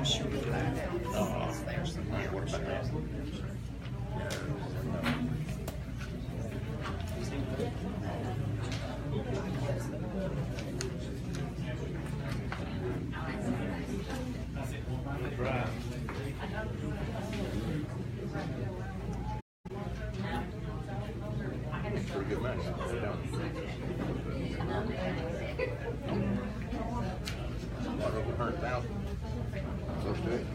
I'm sure we'll find out. There's some words. Pretty good match. Over 100,000. Close to it.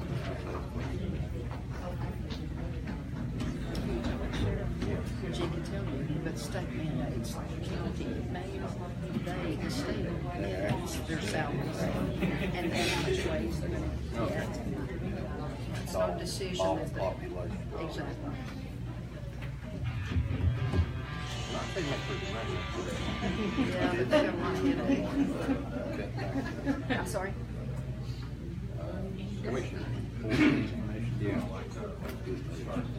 But you can tell me, but state mandates, county, mayor, the state mandates their salaries and how much ways they're going to get. It's no decision All that they. population. Exactly. I think that's pretty good match. Yeah, but they got one headache. I'm sorry? Commissioner. Yeah.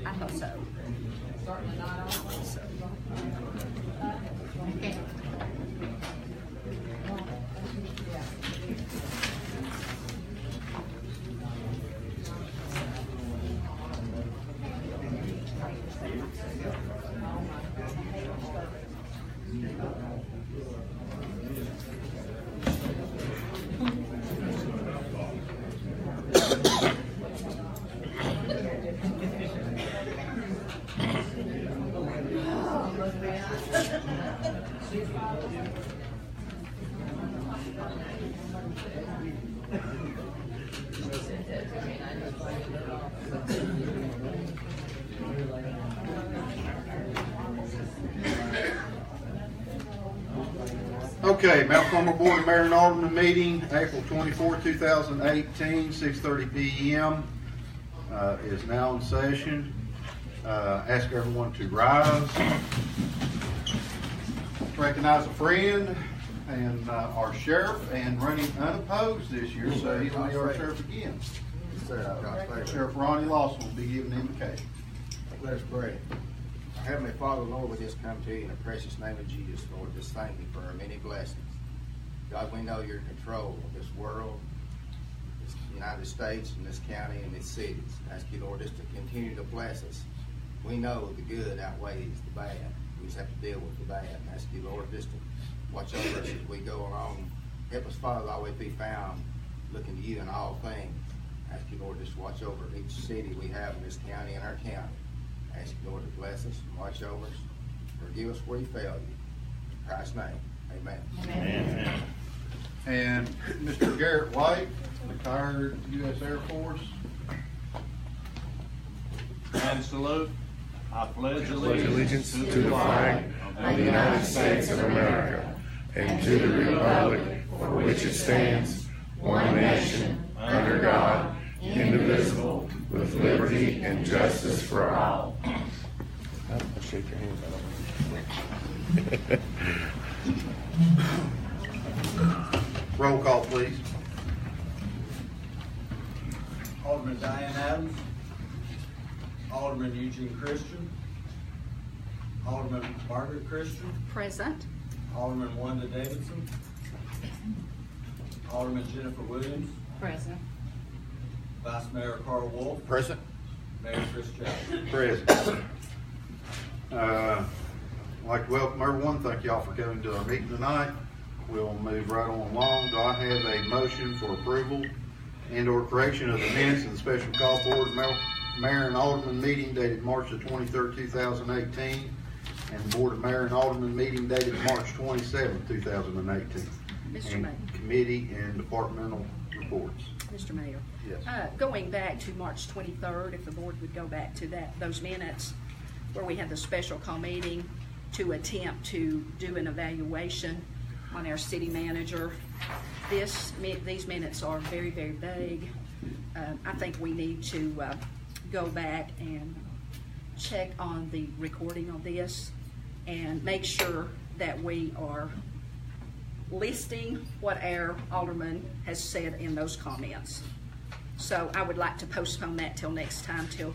I thought so. Okay, Mount Carmel Board of Mayor and Alderman meeting, April 24, 2018, 6:30 p.m. Is now in session. Ask everyone to rise. Recognize a friend and our sheriff, and running unopposed this year, so he's going to be our sheriff again. Sheriff Ronnie Lawson will be giving the invocation. Let us pray. Heavenly Father, Lord, we just come to you in the precious name of Jesus, Lord. Just thank you for our many blessings. God, we know you're in control of this world, this United States, and this county, and these cities. I ask you, Lord, just to continue to bless us. We know the good outweighs the bad. We just have to deal with the bad. And I ask you, Lord, just to watch over us as we go along. Help us, Father, always be found looking to you in all things. I ask you, Lord, just to watch over each city we have in this county and our county. I ask you, Lord, to bless us and watch over us. Forgive us where you failed you. In Christ's name, amen. Amen. And Mr. Garrett White, retired U.S. Air Force. And salute. I pledge allegiance to the flag of the United States of America and to the republic for which it stands, one nation, under God, indivisible, with liberty and justice for all. I'll shake your hand. Roll call, please. Alderman Diane Adams, Alderman Eugene Christian, Alderman Margaret Christian, Present. Alderman Wanda Davidson, Alderman Jennifer Williams, Present. Vice Mayor Carl Wolf, Present. Mayor Chris Jones. Present. I'd like to welcome everyone. Thank y'all for coming to our meeting tonight. We'll move right on along. Do I have a motion for approval and or correction of the minutes of the Special Call Board Mayor and Alderman meeting dated March the 23rd, 2018, and the Board of Mayor and Alderman meeting dated March 27th, 2018. Mr. Mayor. Committee and departmental reports. Mr. Mayor. Yes. Going back to March 23rd, if the board would go back to those minutes where we had the special call meeting to attempt to do an evaluation on our city manager. These minutes are very, very vague. I think we need to go back and check on the recording of this and make sure that we are listing what our alderman has said in those comments. So I would like to postpone that till next time, till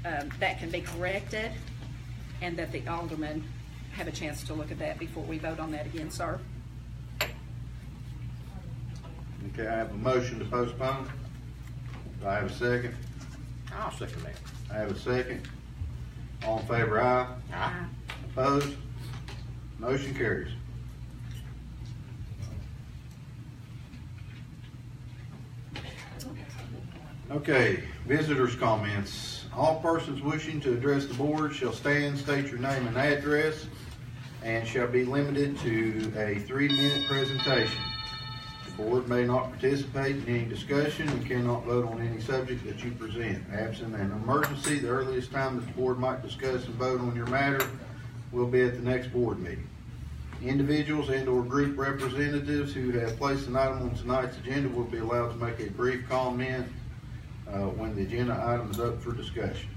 that can be corrected, and that the aldermen have a chance to look at that before we vote on that again, sir. Okay, I have a motion to postpone. Do I have a second? I'll second that. I have a second. All in favor, aye. Aye. Opposed? Motion carries. Okay, visitors' comments. All persons wishing to address the board shall stand, state your name and address, and shall be limited to a 3-minute presentation. The board may not participate in any discussion and cannot vote on any subject that you present. Absent an emergency, the earliest time that the board might discuss and vote on your matter will be at the next board meeting. Individuals and/or group representatives who have placed an item on tonight's agenda will be allowed to make a brief comment when the agenda item is up for discussion.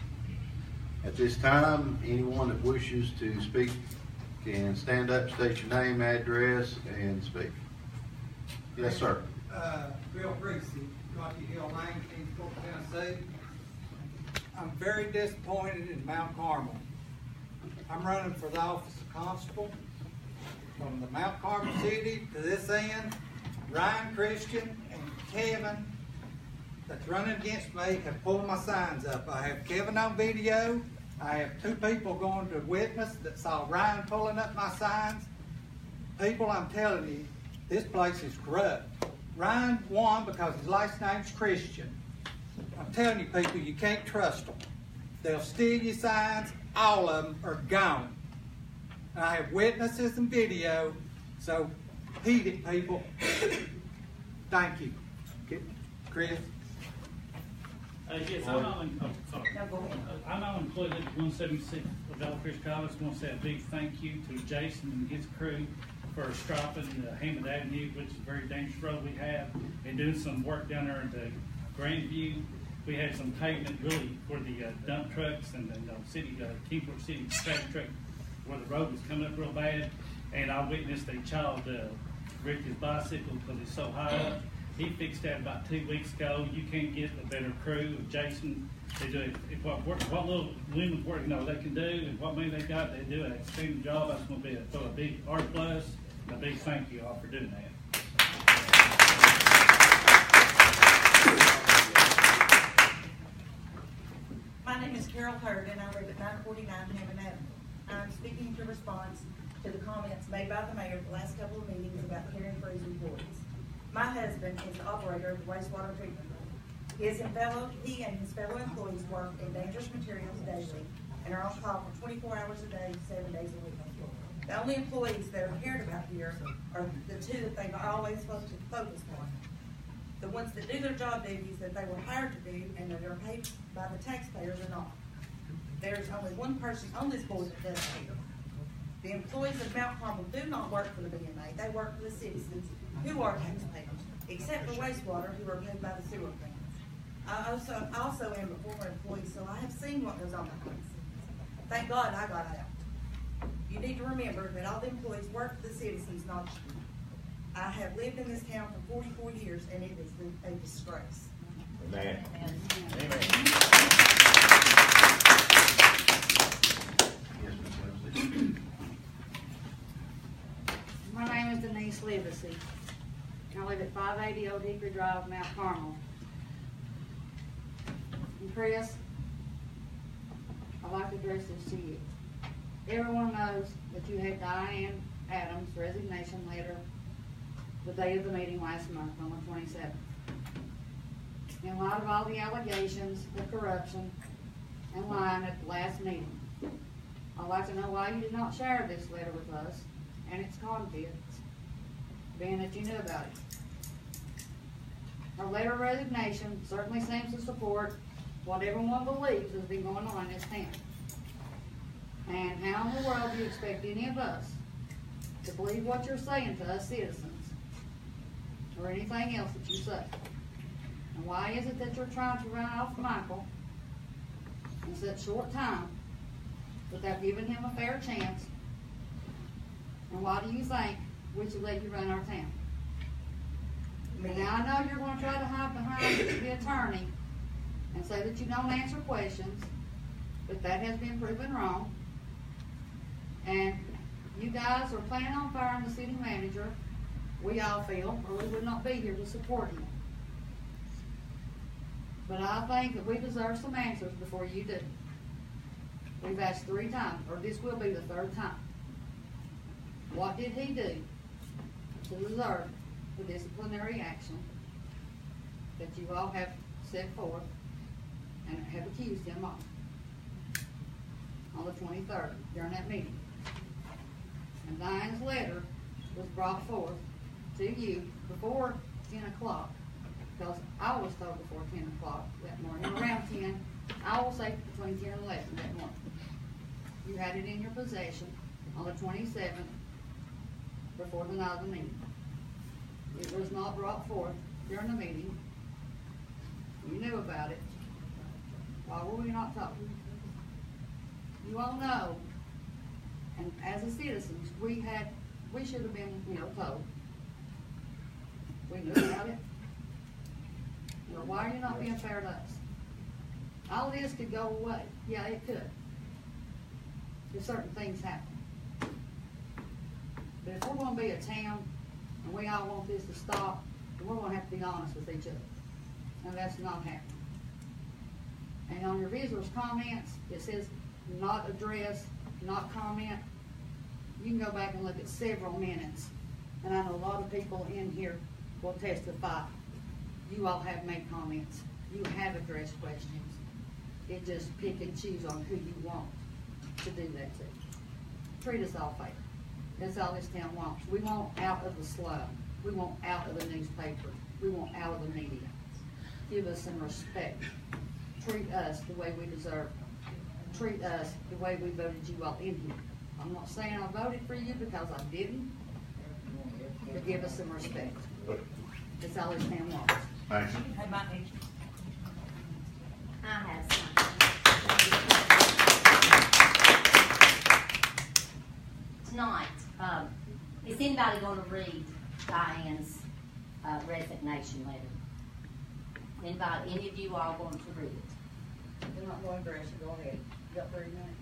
At this time, anyone that wishes to speak can stand up, state your name, address, and speak. Yes, sir. Bill Greasy, Rocky Hill Lane, Kingsport, Tennessee. I'm very disappointed in Mount Carmel. I'm running for the office of constable. From the Mount Carmel City to this end, Ryan Christian and Kevin that's running against me have pulled my signs up. I have Kevin on video. I have 2 people going to witness that saw Ryan pulling up my signs. People, I'm telling you, this place is corrupt. Ryan won because his last name's Christian. I'm telling you people, you can't trust them. They'll steal your signs. All of them are gone. And I have witnesses and video, so heed it, people. Thank you. Chris? Yes, I'm now included at 176 of Elkhurst College. I want to say a big thank you to Jason and his crew for striping Hammond Avenue, which is a very dangerous road we have, and doing some work down there at the Grandview. We had some pavement really for the dump trucks and the Kingsport City tractor truck, where the road was coming up real bad. And I witnessed a child wreck his bicycle because it's so high up. He fixed that about 2 weeks ago. You can't get a better crew. Jason, they do it. What little women work, they can do, and what money they got, they do an outstanding job. That's going to be a big R+, and a big thank you all for doing that. My name is Carol Hurd, and I live at 949 Hammond Avenue. I'm speaking to response to the comments made by the mayor at the last couple of meetings about caring for his employees. My husband is the operator of the wastewater treatment plant. He and his fellow employees work in dangerous materials daily and are on call for 24 hours a day, 7 days a week. The only employees that are cared about here are the 2 that they've always focused on. The ones that do their job duties that they were hired to do and that are paid by the taxpayers are not. There's only one person on this board that does care. The employees of Mount Carmel do not work for the BMA. They work for the citizens who are taxpayers, except for wastewater, who are paid by the sewer plants. I also am a former employee, so I have seen what goes on behind the scenes. Thank God I got out. You need to remember that all the employees work for the citizens, not you. I have lived in this town for 44 years, and it is a disgrace. Amen. Amen. My name is Denise Livesey. I live at 580 Old Hickory Drive, Mount Carmel. And Chris, I'd like to address this to you. Everyone knows that you had Diane Adams' resignation letter the day of the meeting last month on the 27th. In light of all the allegations of corruption and lying at the last meeting, I'd like to know why you did not share this letter with us and its contents, being that you knew about it. Her letter of resignation certainly seems to support what everyone believes has been going on in this town. And how in the world do you expect any of us to believe what you're saying to us citizens, or anything else that you say? And why is it that you're trying to run off Michael in such short time without giving him a fair chance? And why do you think we should let you run our town? Now I know you're going to try to hide behind the attorney and say that you don't answer questions, but that has been proven wrong. And you guys are planning on firing the city manager, we all feel, or we would not be here to support him. But I think that we deserve some answers before you do. We've asked 3 times, or this will be the 3rd time. What did he do to deserve the disciplinary action that you all have set forth and have accused him of on the 23rd during that meeting? And Diane's letter was brought forth to you before 10 o'clock, because I was told before 10 o'clock that morning, around 10, I will say between 10 and 11 that morning. You had it in your possession on the 27th before the night of the meeting. It was not brought forth during the meeting. You knew about it. Why were we not talking? You all know, and as a citizens, we should have been, told. We knew about it. Well, why are you not being fair to us? All this could go away. Yeah, it could. If certain things happen. But if we're going to be a town, and we all want this to stop, then we're going to have to be honest with each other. And that's not happening. And on your visitors' comments, it says not address, not comment. You can go back and look at several minutes. And I know a lot of people in here will testify. You all have made comments. You have addressed questions. It just pick and choose on who you want to do that to. Treat us all fair. That's all this town wants. We want out of the slum. We want out of the newspaper. We want out of the media. Give us some respect. Treat us the way we deserve. Treat us the way we voted you all in here. I'm not saying I voted for you because I didn't, but give us some respect. That's all this town wants. Thank you. I have something. Tonight, is anybody going to read Diane's resignation letter? Anybody, any of you all going to read it? We're not going to address it. Go ahead. You got 30 minutes.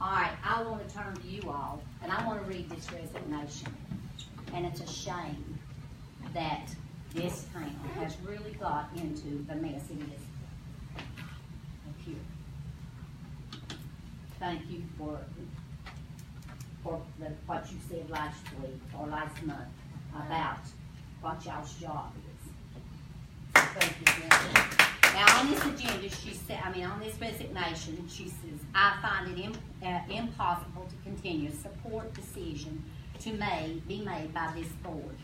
All right, I want to turn to you all, and I want to read this resignation. And it's a shame that this town has really got into the mess it is. Here. Thank you for what you said last week or last month about what y'all's job is. So thank you. Now on this agenda, she said, on this resignation, she says, I find it impossible to continue a support decision to be made by this board.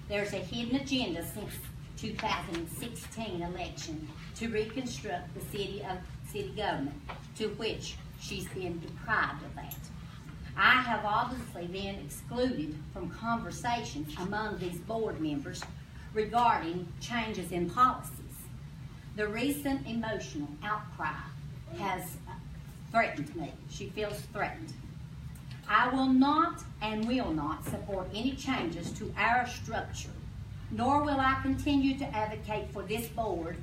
There's a hidden agenda since 2016 election to reconstruct the city government, to which she's been deprived of that. I have obviously been excluded from conversations among these board members regarding changes in policies. The recent emotional outcry has threatened me. She feels threatened. I will not and will not support any changes to our structure, nor will I continue to advocate for this board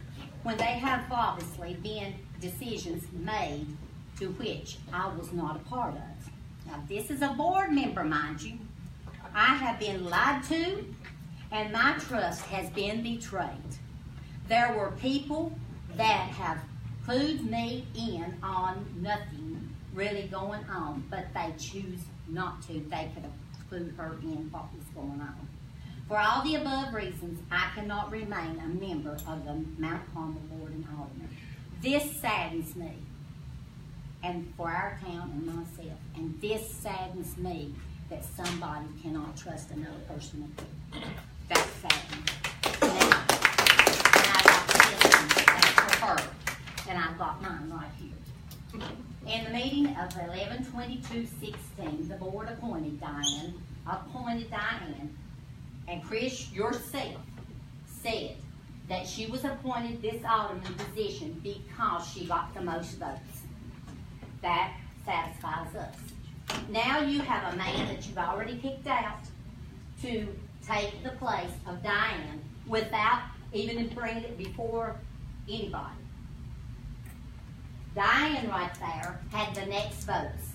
when they have obviously been decisions made to which I was not a part of. Now, this is a board member, mind you. I have been lied to, and my trust has been betrayed. There were people that have clued me in on nothing really going on, but they choose not to. They could have clued her in what was going on. For all the above reasons, I cannot remain a member of the Mount Carmel Board and Aldermen. This saddens me, and for our town and myself, and this saddens me that somebody cannot trust another person again. That's saddening. Now, and I've got this for her, and I've got mine right here. In the meeting of 11/22/16, the board appointed Diane, and Chris yourself said that she was appointed this alderman position because she got the most votes. That satisfies us. Now you have a man that you've already picked out to take the place of Diane without even bringing it before anybody. Diane right there had the next votes.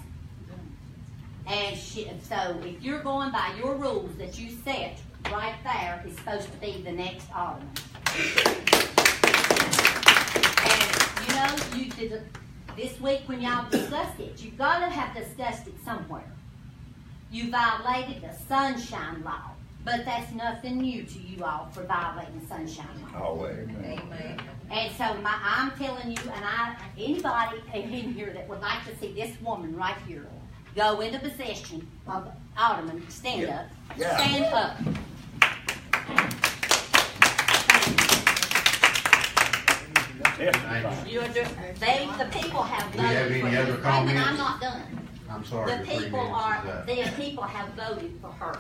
And so if you're going by your rules that you set, right there is supposed to be the next alderman. this week when y'all discussed it, you've got to have discussed it somewhere. You violated the sunshine law, but that's nothing new to you all for violating the sunshine law. Always. Amen. And so I'm telling you, and anybody in here that would like to see this woman right here go into possession of Alderman, stand up. Yeah. Stand up. The people have Do you have voted for any other her. And comments? I'm not done. I'm sorry. The your 3 people minutes is up. the people have voted for her.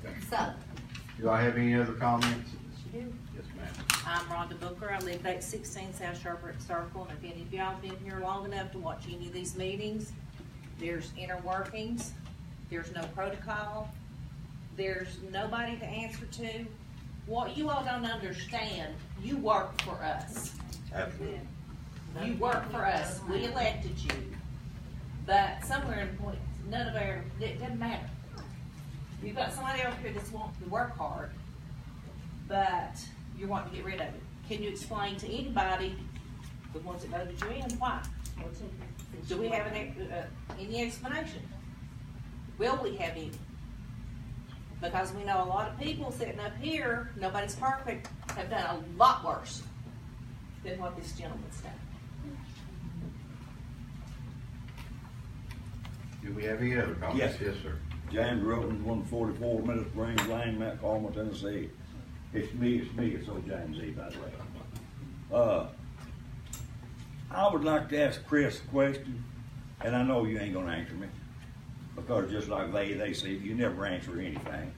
Okay. So, Do I have any other comments? Yes, ma'am. I'm Rhonda Booker. I live 816 South Sherbrooke Circle, and if any of y'all have been here long enough to watch any of these meetings, there's inner workings, there's no protocol, there's nobody to answer to. What you all don't understand, you work for us. Absolutely. You work for us. We elected you. But somewhere in the point, none of our, it doesn't matter. You've got somebody over here that's wanting to work hard, but you're wanting to get rid of it. Can you explain to anybody, the ones that voted you in, why? Do we have any explanation? Will we have any? Because we know a lot of people sitting up here, nobody's perfect, have done a lot worse than what this gentleman's done. Do we have any other comments? Yes, sir. James Roden, 144 Middle Springs Lane, Mount Carmel, Tennessee. It's me, it's old James E, by the way. I would like to ask Chris a question, and I know you ain't gonna answer me, because just like they say, you never answer anything.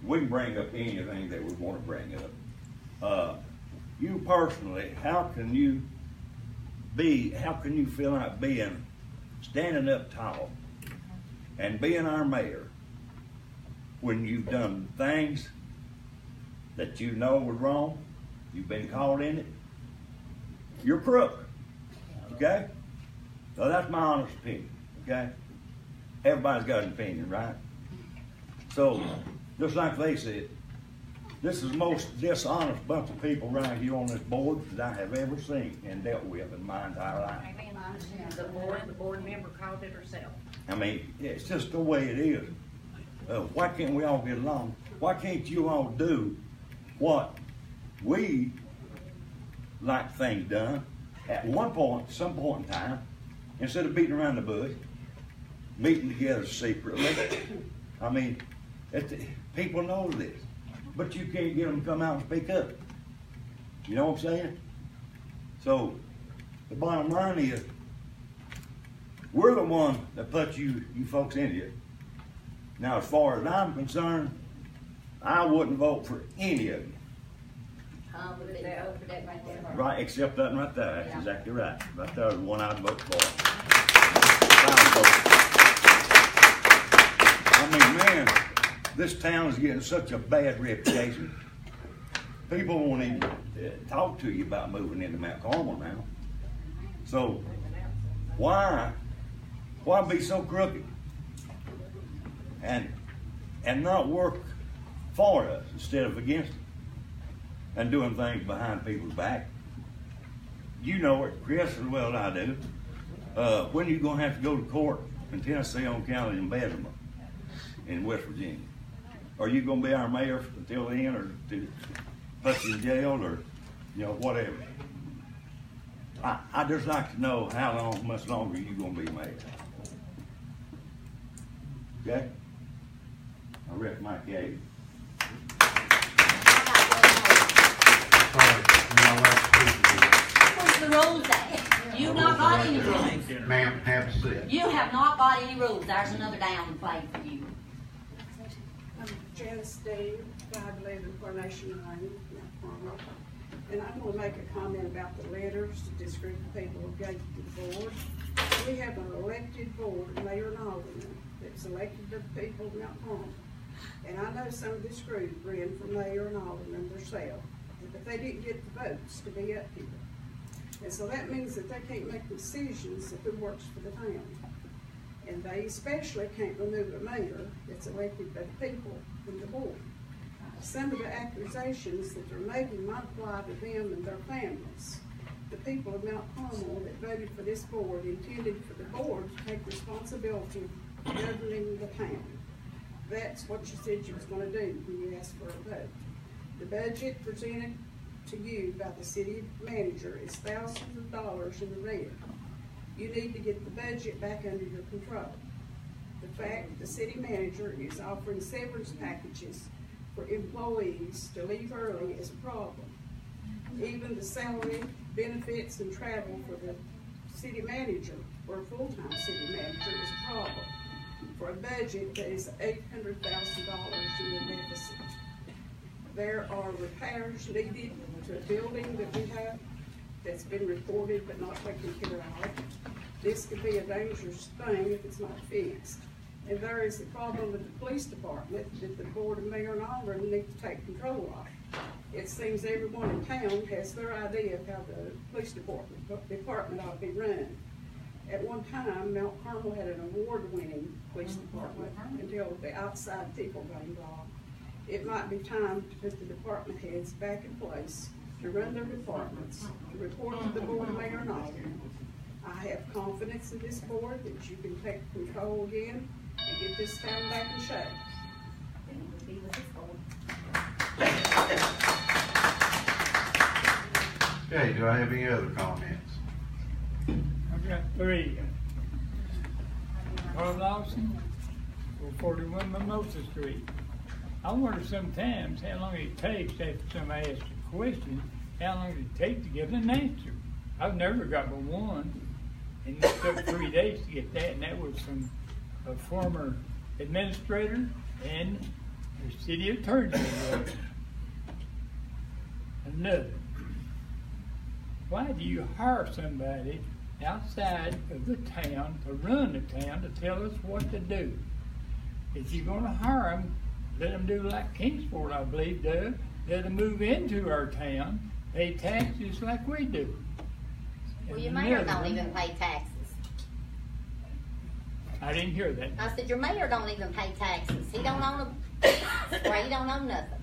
We can bring up anything that we want to bring up. You personally, how can you feel like standing up tall and being our mayor when you've done things that you know were wrong, you've been caught in it, you're crook, okay? So that's my honest opinion, okay? Everybody's got an opinion, right? So, just like they said, this is the most dishonest bunch of people right here on this board that I have ever seen and dealt with in my entire life. The board member called it herself. I mean, it's just the way it is. Why can't we all get along? Why can't you all do what we like things done at some point in time, instead of beating around the bush, meeting together secretly? I mean, people know this, but you can't get them to come out and speak up. You know what I'm saying? So, the bottom line is, we're the one that put you folks in here. Now, as far as I'm concerned, I wouldn't vote for any of you. Right, except that one right there. That's exactly right. Right there is the one I'd vote for. I mean, man, this town is getting such a bad reputation. People won't even talk to you about moving into Mount Carmel now. So, why be so crooked and not work for us instead of against it, and doing things behind people's back? You know it, Chris, as well as I do. When are you going to have to go to court in Tennessee on county embezzlement in West Virginia? Are you going to be our mayor until the end, or to put you in jail, or whatever? I just like to know how much longer you going to be mayor. Okay? I rest my case. Where's the rules at? You've not got any rules. Ma'am, have a seat. You have not got any rules. There's another down play for you. I'm Janice Dean, 511 Coronation Lane, Mount Carmel. And I'm going to make a comment about the letters that this group of people have gave to the board. We have an elected board, mayor and alderman, that's elected to the people of Mount Carmel. And I know some of this group ran for mayor and alderman themselves, but they didn't get the votes to be up here. And so that means that they can't make decisions of who works for the town. And they especially can't remove a mayor that's elected by the people from the board. Some of the accusations that they're making might apply to them and their families. the people of Mount Carmel that voted for this board intended for the board to take responsibility for governing the town. That's what you said you was gonna do when you asked for a vote. The budget presented to you by the city manager is thousands of dollars in the red. You need to get the budget back under your control. The fact that the city manager is offering severance packages for employees to leave early is a problem. Even the salary, benefits, and travel for the city manager, or a full-time city manager, is a problem for a budget that is $800,000 in the deficit. There are repairs needed to a building that we have that's been reported but not taken care of. This could be a dangerous thing if it's not fixed. And there is a problem with the police department that the Board of Mayor and Aldermen need to take control of. It seems everyone in town has their idea of how the police department ought to be run. At one time, Mount Carmel had an award-winning police department until the outside people got involved. It might be time to put the department heads back in place to run their departments, to report to the Board of Mayor and Aldermen. I have confidence in this board that you can take control again and get this town back in shape. Okay, do I have any other comments? I've got three. Carl Lawson, 441 Mimosa Street. I wonder sometimes how long it takes after somebody asks a question, how long it takes to get an answer. I've never got but one, and it took 3 days to get that, and that was from a former administrator and the city attorney. Another. Why do you hire somebody outside of the town to run the town to tell us what to do? If you're going to hire them, let them do like Kingsport, I believe, does. Let them move into our town, pay taxes like we do. Well, your mayor don't even pay taxes. I didn't hear that. I said, your mayor don't even pay taxes. He don't own a, he don't own nothing.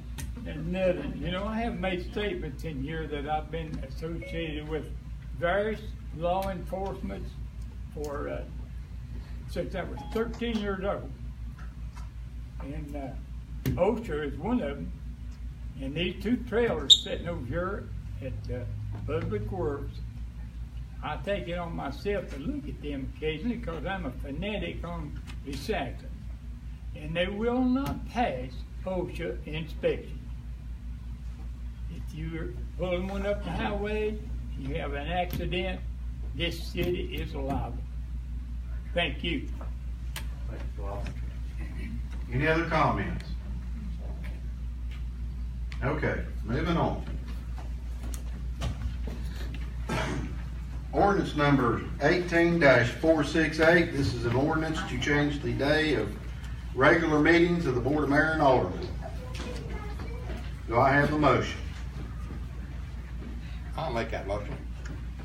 And nothing. You know, I have made statements in here that I've been associated with various law enforcements for since I was 13 years old. And OSHA is one of them. And these two trailers sitting over here at Public Works, I take it on myself to look at them occasionally because I'm a fanatic on recycling. And they will not pass OSHA inspection. If you're pulling one up the highway, you have an accident, this city is liable. Thank you. Thank you, Lawson. Any other comments? Okay, moving on. Ordinance number 18-468. This is an ordinance to change the day of regular meetings of the Board of Mayor and Aldermen. Do I have a motion? I'll make that motion.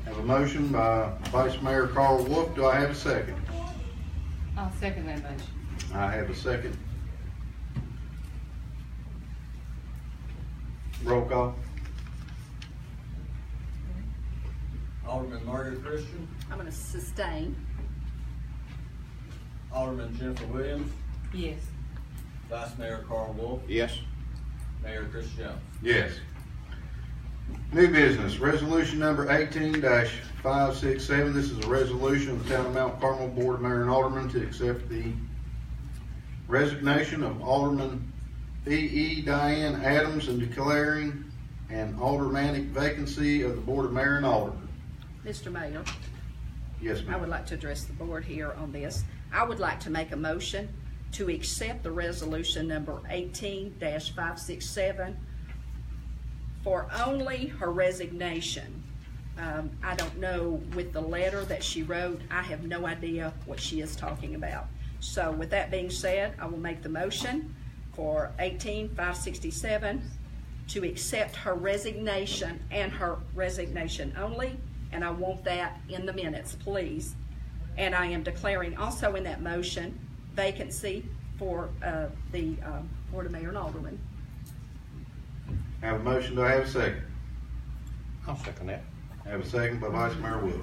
Have a motion by Vice Mayor Carl Wolf. Do I have a second? I'll second that motion. I have a second. Roll call. Alderman Margaret Christian, I'm gonna sustain. Alderman Jennifer Williams, Yes. Vice Mayor Carl Wolf, Yes. Mayor Chris Jones. Yes. New business, resolution number 18-567. This is a resolution of the Town of Mount Carmel Board of Mayor and Aldermen to accept the resignation of Alderman E. Diane Adams and declaring an aldermanic vacancy of the Board of Mayor and Aldermen. Mr. Mayor. Yes, ma'am. I would like to address the board here on this. I would like to make a motion to accept the resolution number 18-567 for only her resignation. I don't know, with the letter that she wrote, I have no idea what she is talking about. So with that being said, I will make the motion for 18-567 to accept her resignation and her resignation only, and I want that in the minutes, please. And I am declaring also in that motion vacancy for the Board of Mayor and Aldermen. Have a motion, do I have a second? I'll second that. Have a second by Vice Mayor Wolf.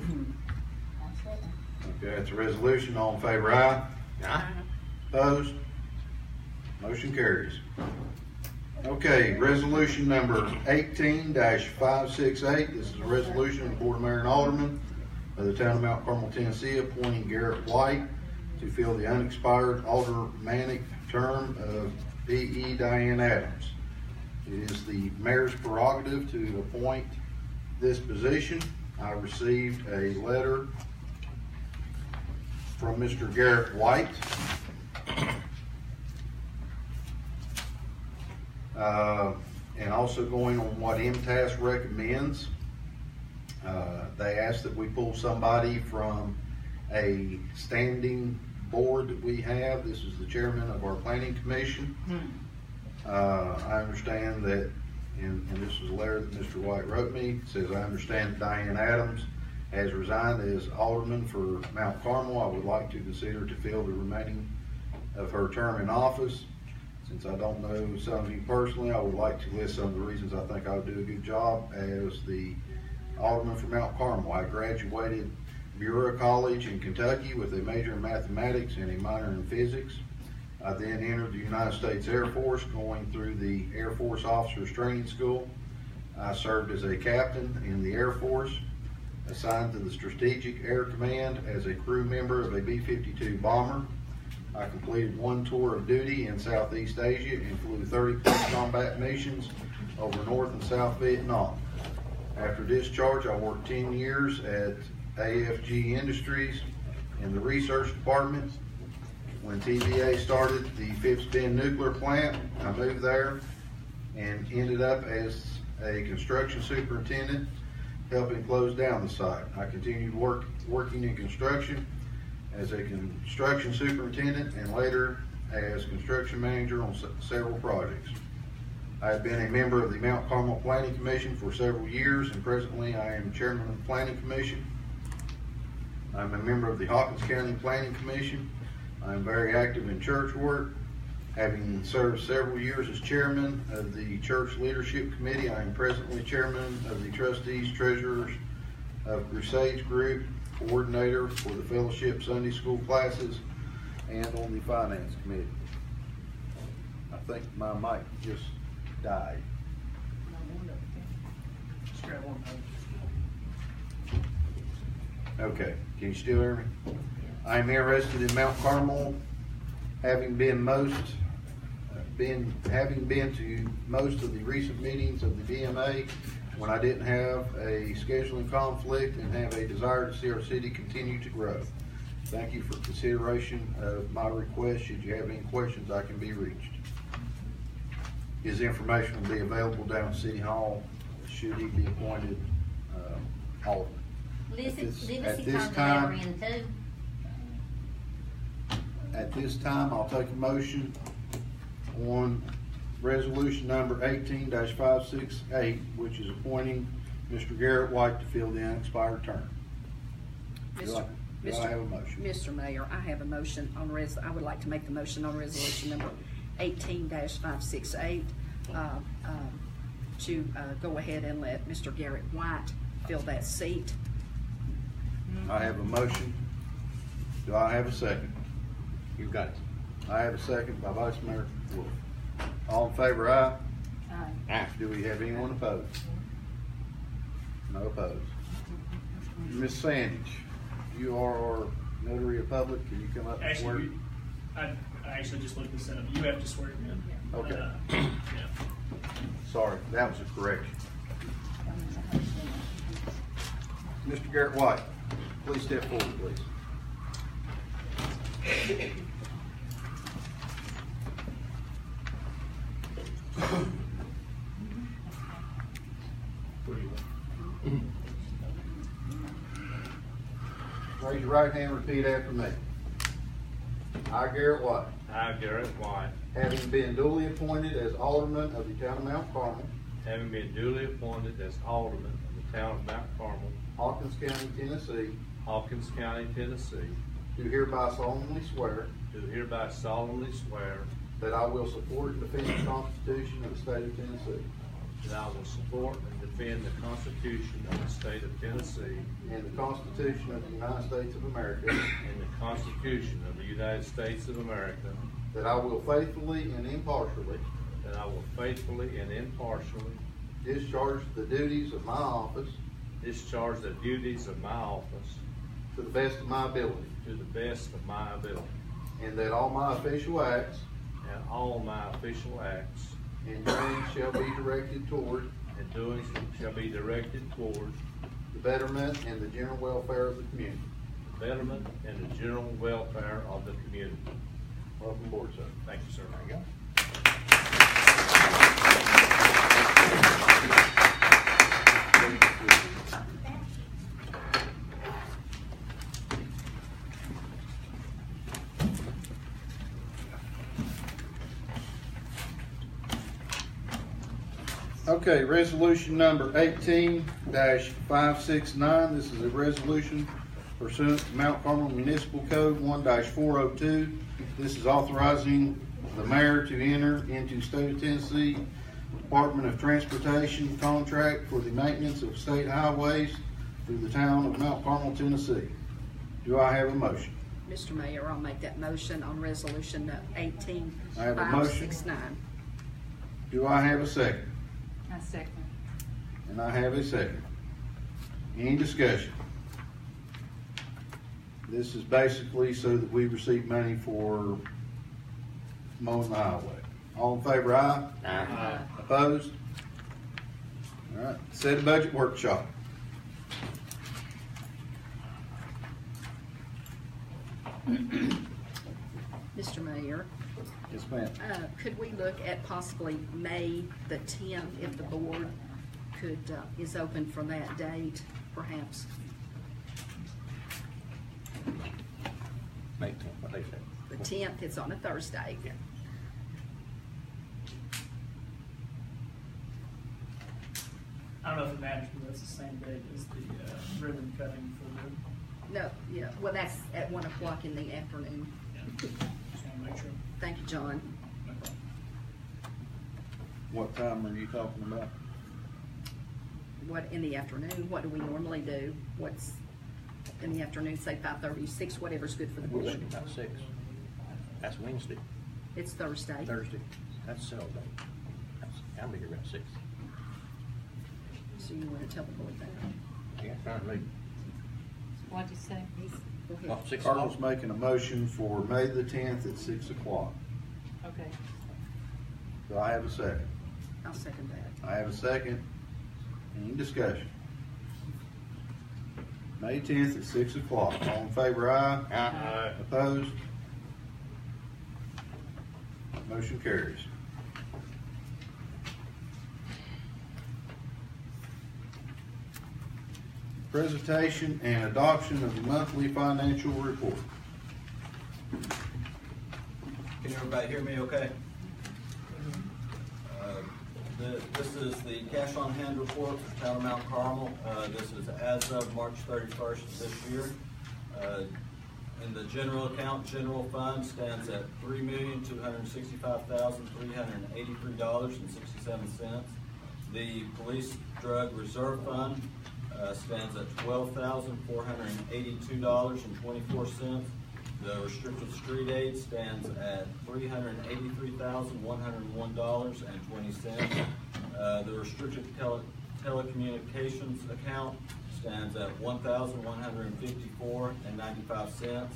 Okay, that's a resolution. All in favor, aye? Aye. Opposed? Motion carries. Okay, resolution number 18-568. This is a resolution of the Board of Mayor and Aldermen of the town of Mount Carmel, Tennessee, appointing Garrett White to fill the unexpired aldermanic term of P.E. Diane Adams. It is the mayor's prerogative to appoint this position. I received a letter from Mr. Garrett White. And also going on what MTAS recommends, they asked that we pull somebody from a standing board that we have. This is the chairman of our planning commission. I understand that, and this was a letter that Mr. White wrote me. It says, I understand that Diane Adams has resigned as alderman for Mount Carmel. I would like to consider to fill the remaining of her term in office. Since I don't know some of you personally, I would like to list some of the reasons I think I would do a good job as the alderman for Mount Carmel. I graduated Bureau College in Kentucky with a major in mathematics and a minor in physics. I then entered the United States Air Force, going through the Air Force Officers Training School. I served as a captain in the Air Force, assigned to the Strategic Air Command as a crew member of a B-52 bomber. I completed one tour of duty in Southeast Asia and flew 30 combat missions over North and South Vietnam. After discharge, I worked 10 years at AFG Industries in the research department. When TVA started the Phipps Bend nuclear plant, I moved there and ended up as a construction superintendent, helping close down the site. I continued working in construction as a construction superintendent and later as construction manager on several projects. I have been a member of the Mount Carmel Planning Commission for several years, and presently I am chairman of the Planning Commission. I'm a member of the Hawkins County Planning Commission. I'm very active in church work. Having served several years as chairman of the Church Leadership Committee, I am presently chairman of the Trustees Treasurers of Crusades Group, coordinator for the Fellowship Sunday School classes, and on the Finance Committee. I think my mic just died. Okay, can you still hear me? I'm interested in Mount Carmel, having been to most of the recent meetings of the DMA when I didn't have a scheduling conflict and have a desire to see our city continue to grow. Thank you for consideration of my request. Should you have any questions, I can be reached. His information will be available down at City Hall should he be appointed alderman. At this time, I'll take a motion on resolution number 18-568, which is appointing Mr. Garrett White to fill the unexpired term. Do I have a motion? Mr. Mayor, I have a motion on I would like to make the motion on resolution number 18-568 to go ahead and let Mr. Garrett White fill that seat. I have a motion. Do I have a second? You got it. I have a second by Vice Mayor Wolf. All in favor, aye? Aye. Do we have anyone opposed? No opposed. Ms. Sandage, you are our notary of public. Can you come up and swear? Actually, I actually just looked this up. You have to swear me in. Okay. Yeah. Sorry, that was a correction. Mr. Garrett White, please step forward, please. Raise your right hand and repeat after me. I, Garrett White, I, Garrett White, having been duly appointed as alderman of the town of Mount Carmel, having been duly appointed as alderman of the town of Mount Carmel, Hawkins County, Tennessee, Hawkins County, Tennessee, do hereby solemnly swear that I will support and defend the Constitution of the state of Tennessee, I will support and defend the Constitution of the State of Tennessee and the Constitution of the United States of America, and the Constitution of the United States of America, that I will faithfully and impartially discharge the duties of my office to the best of my ability, and that all my official acts and doings shall be directed toward the betterment and the general welfare of the community. Welcome aboard, sir. Thank you, sir. There you go. Okay, resolution number 18-569. This is a resolution pursuant to Mount Carmel Municipal Code 1-402. This is authorizing the mayor to enter into State of Tennessee Department of Transportation contract for the maintenance of state highways through the town of Mount Carmel, Tennessee. Do I have a motion? Mr. Mayor, I'll make that motion on resolution 18-569. I have a motion. Do I have a second? I second. And I have a second. Any discussion? This is basically so that we receive money for mowing the highway. All in favor, aye? Aye. Opposed? All right, set a budget workshop. Mr. Mayor, Yes, ma'am. could we look at possibly May the 10th if the board could, is open for that date, perhaps? May 10th, what they say. The 10th, it's on a Thursday. Yeah. I don't know if it matters, but that's the same date as the ribbon cutting for the, No, yeah, well, that's at 1 o'clock in the afternoon. just want to make sure. Thank you, John. No problem. What time are you talking about? What, in the afternoon, what do we normally do? What's in the afternoon, say 5:30, 6, whatever's good for the We'll board? shoot about 6. That's Wednesday. It's Thursday. Thursday. That's sale day. I'll be here about 6. So you want to tell the board that? Yeah, fine, me. What'd you say? Go ahead. Well, 6 Carl's o'clock. making a motion for May the 10th at 6 o'clock. Okay. Do I have a second? I'll second that. I have a second. Any discussion? May 10th at 6 o'clock. All in favor, aye? Aye. Opposed? Motion carries. Presentation and adoption of the monthly financial report. Can everybody hear me okay? This is the cash on hand report for the town of Mount Carmel. This is as of March 31st of this year. In the general account, general fund stands at $3,265,383.67. The police drug reserve fund stands at $12,482.24. The restricted street aid stands at $383,101.20. The restricted telecommunications account stands at $1,154.95.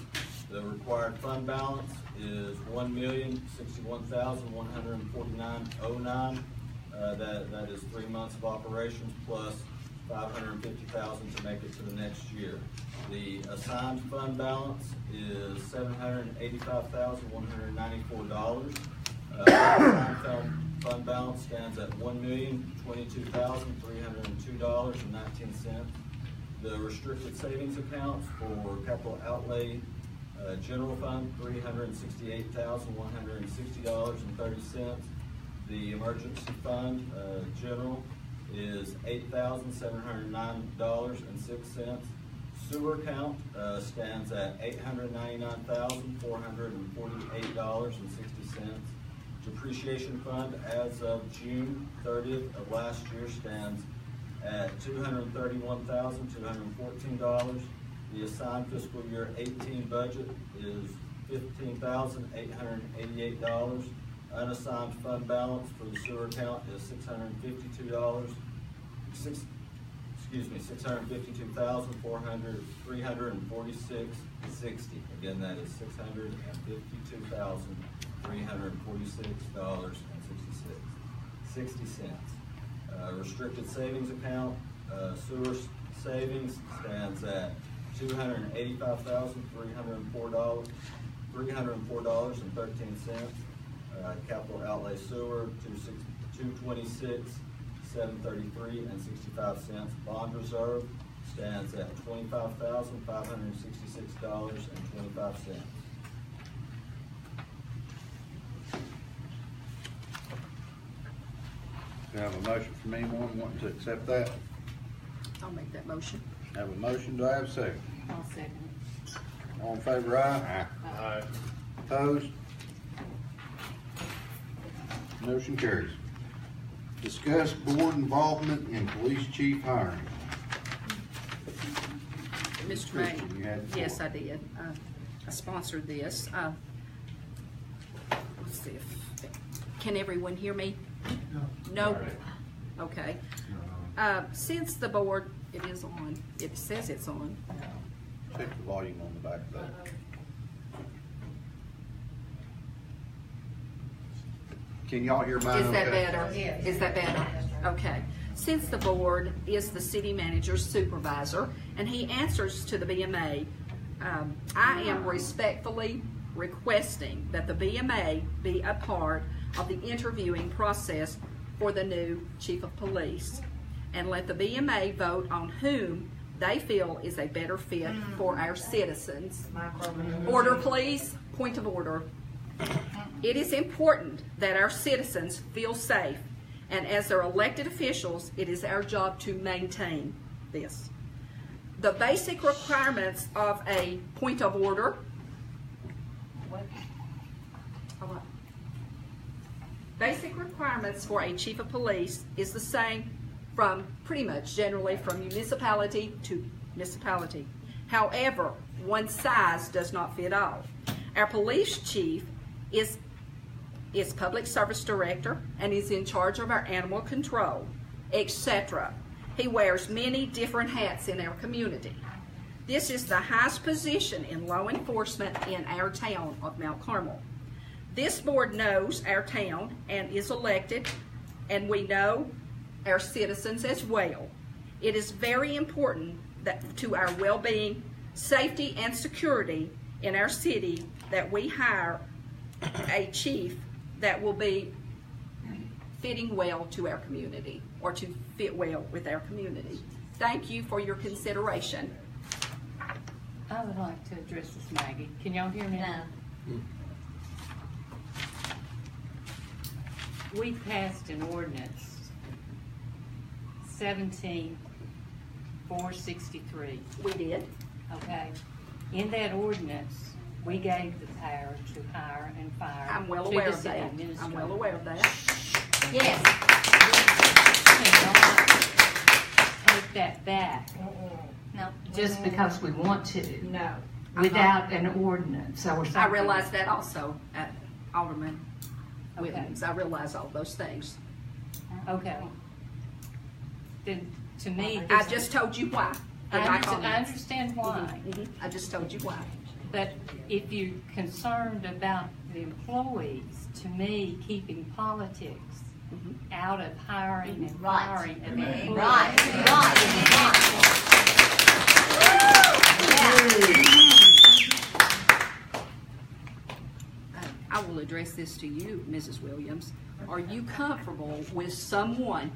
The required fund balance is $1,061,149.09. That is 3 months of operations plus $550,000 to make it to the next year. The assigned fund balance is $785,194. Assigned fund balance stands at $1,022,302.19. The restricted savings accounts for capital outlay general fund $368,160.30. The emergency fund general is $8,709.06. Sewer account stands at $899,448.60. Depreciation fund as of June 30th of last year stands at $231,214. The assigned fiscal year 18 budget is $15,888. Unassigned fund balance for the sewer account is $346,60. Again, that is $652,346.60. Restricted savings account, sewer savings stands at $304.13. Capital outlay sewer, $226,733.65. Bond reserve stands at $25,566.25. Do I have a motion from anyone wanting to accept that? I'll make that motion. Have a motion, do I have a second? I'll second it. All in favor, aye? Aye. Opposed? Motion carries. Discuss board involvement in police chief hiring. Mr. May, Christian, you had the yes, floor. I did. I sponsored this. Let's see if, can everyone hear me? No? Okay. Since the board, it is on, it says it's on. Check the volume on the back of that. Can y'all hear mine? Is that okay? better? Is that better? Okay. Since the board is the city manager's supervisor and he answers to the BMA, I am respectfully requesting that the BMA be a part of the interviewing process for the new chief of police and let the BMA vote on whom they feel is a better fit for our citizens. Order, please. Point of order. It is important that our citizens feel safe, and as their elected officials, it is our job to maintain this. The basic requirements of a point of order. Basic requirements for a chief of police is the same from pretty much generally from municipality to municipality. However, one size does not fit all. Our police chief is public service director and is in charge of our animal control, etc. He wears many different hats in our community. This is the highest position in law enforcement in our town of Mount Carmel. This board knows our town and is elected, and we know our citizens as well. It is very important that to our well-being, safety, and security in our city that we hire a chief that will be fitting well to our community or to fit well with our community. Thank you for your consideration. I would like to address this, Maggie. Can y'all hear me now? We passed an ordinance, 17-463. We did. Okay. In that ordinance, we gave the power to hire and fire. I'm well to aware the of that. city I'm well administrator. aware of that. Yes. Take that back. No. Just because we want to. No. Without an ordinance or something. I realize that also, Alderman Okay. Williams. I realize all those things. Okay. Then, to me, I just told you why. I understand why. I just told you why. But if you're concerned about the employees, to me, keeping politics out of hiring and firing of employees. I will address this to you, Mrs. Williams. Are you comfortable with someone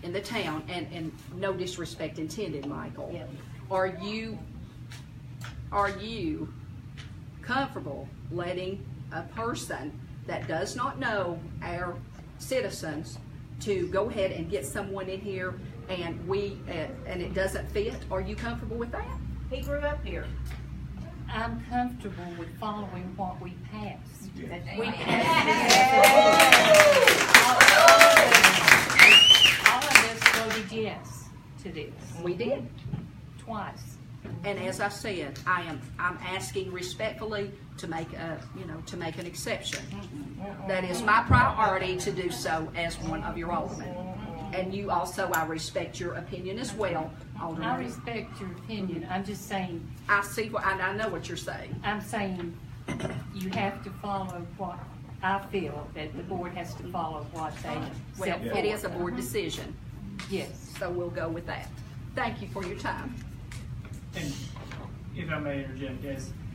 in the town, and no disrespect intended, Michael, are you comfortable letting a person that does not know our citizens to go ahead and get someone in here and and it doesn't fit? Are you comfortable with that? He grew up here. I'm comfortable with following what we passed. We all of us voted yes to this. We did. Twice. And as I said, I'm asking respectfully to make an exception. That is my priority to do so as one of your aldermen. And you also, I respect your opinion as well, Alderman. I respect your opinion. I'm just saying. I know what you're saying. I'm saying you have to follow what I feel that the board has to follow what they Well, set it is a forward. board decision. Yes. So we'll go with that. Thank you for your time. And if I may interject,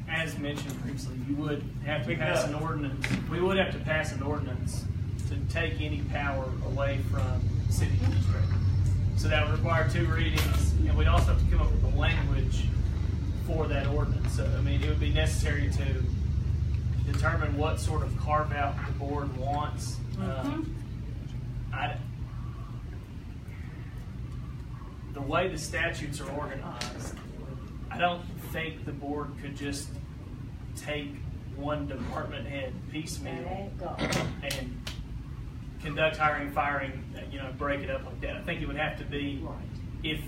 as mentioned previously, you would have to pass an ordinance. We would have to pass an ordinance to take any power away from the city administrator. So that would require 2 readings, and we'd also have to come up with the language for that ordinance. So, I mean, it would be necessary to determine what sort of carve out the board wants. The way the statutes are organized, I don't think the board could just take one department head piecemeal and conduct hiring, firing, break it up like that. I think it would have to be, if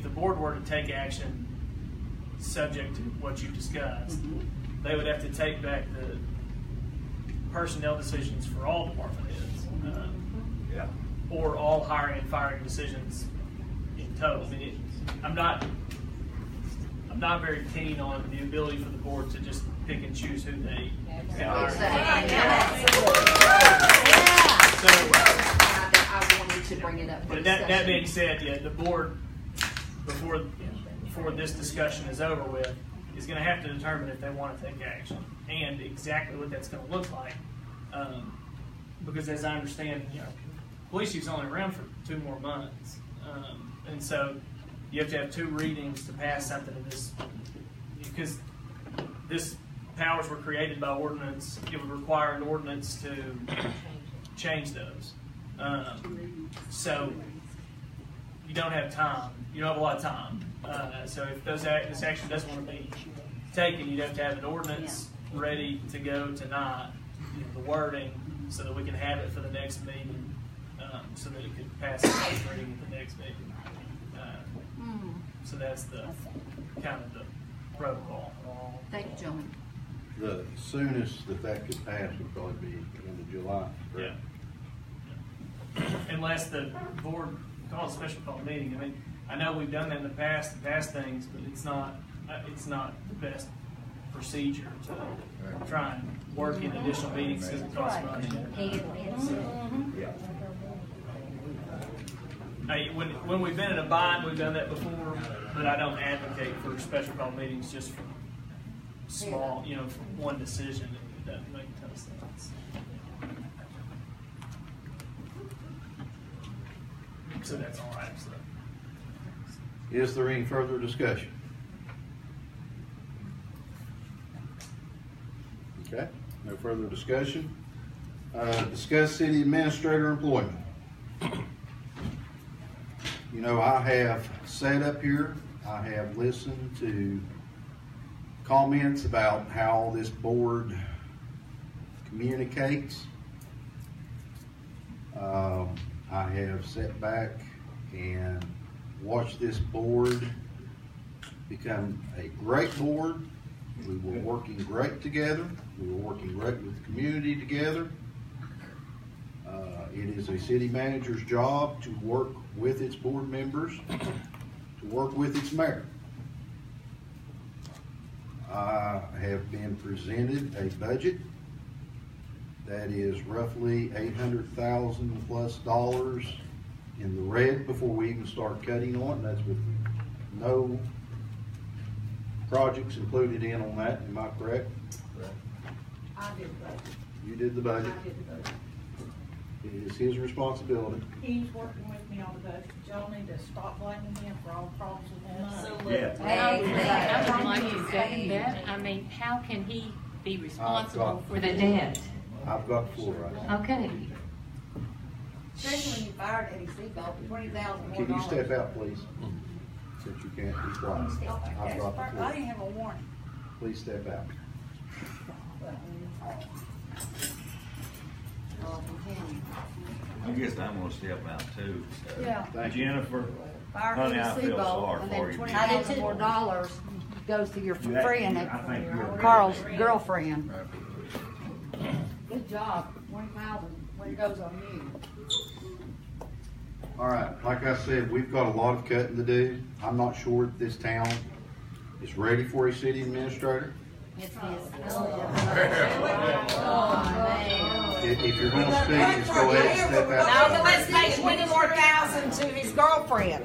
the board were to take action subject to what you discussed, they would have to take back the personnel decisions for all department heads, or all hiring and firing decisions in total. I mean, I'm not very keen on the ability for the board to just pick and choose who they hire. So, I wanted to bring it up. But that being said, the board, before this discussion is over with, is going to have to determine if they want to take action and exactly what that's going to look like. Because as I understand, police chief's only around for 2 more months, and so you have to have 2 readings to pass something of this, because this powers were created by ordinance. It would require an ordinance to change those. So you don't have time. You don't have a lot of time. So if this action doesn't want to be taken, you'd have to have an ordinance ready to go tonight, the wording, so that we can have it for the next meeting, so that it could pass the first reading at the next meeting. So that's the kind of the protocol. Thank you, gentlemen. The soonest that could pass would probably be end of July. Yeah. Unless the board calls a special call meeting. I mean, I know we've done that in the past things, but it's not the best procedure to try and work in additional meetings because it costs money. When we've been in a bind, we've done that before, but I don't advocate for special call meetings just for small, for one decision. It doesn't make a ton of sense. So that's all right. So. Is there any further discussion? Okay, no further discussion. Discuss city administrator employment. I have sat up here, I have listened to comments about how this board communicates. I have sat back and watched this board become a great board. We were working great together. We were working great with the community together. It is a city manager's job to work with its board members, to work with its mayor. I have been presented a budget that is roughly $800,000 plus in the red before we even start cutting on it. That's with no projects included in on that. Am I correct? I did the budget. You did the budget. I did the budget. It is his responsibility. He's working with me on the budget. Y'all need to stop blaming him for all the problems we have. I would like to second that. I mean, how can he be responsible for the debt? I've got the floor right now. Okay. Especially when you fired Eddie Seagull for $20,000 more. Can you step out, please? Since you can't be quiet. I've got the I floor. didn't have a warning. Please step out. I guess I'm gonna step out too. So. Yeah. Thank you. Jennifer, fire Honey, him I a Super feel Bowl, sorry and for then you. $20,000 more dollars goes to your You friend, I think you're- Carl's girlfriend. Good job, 20,000, when it goes on you. All right, like I said, we've got a lot of cutting to do. I'm not sure that this town is ready for a city administrator. It's this. If you're gonna speak, just go ahead and step No, out. but let's pay 20 more thousand to his girlfriend.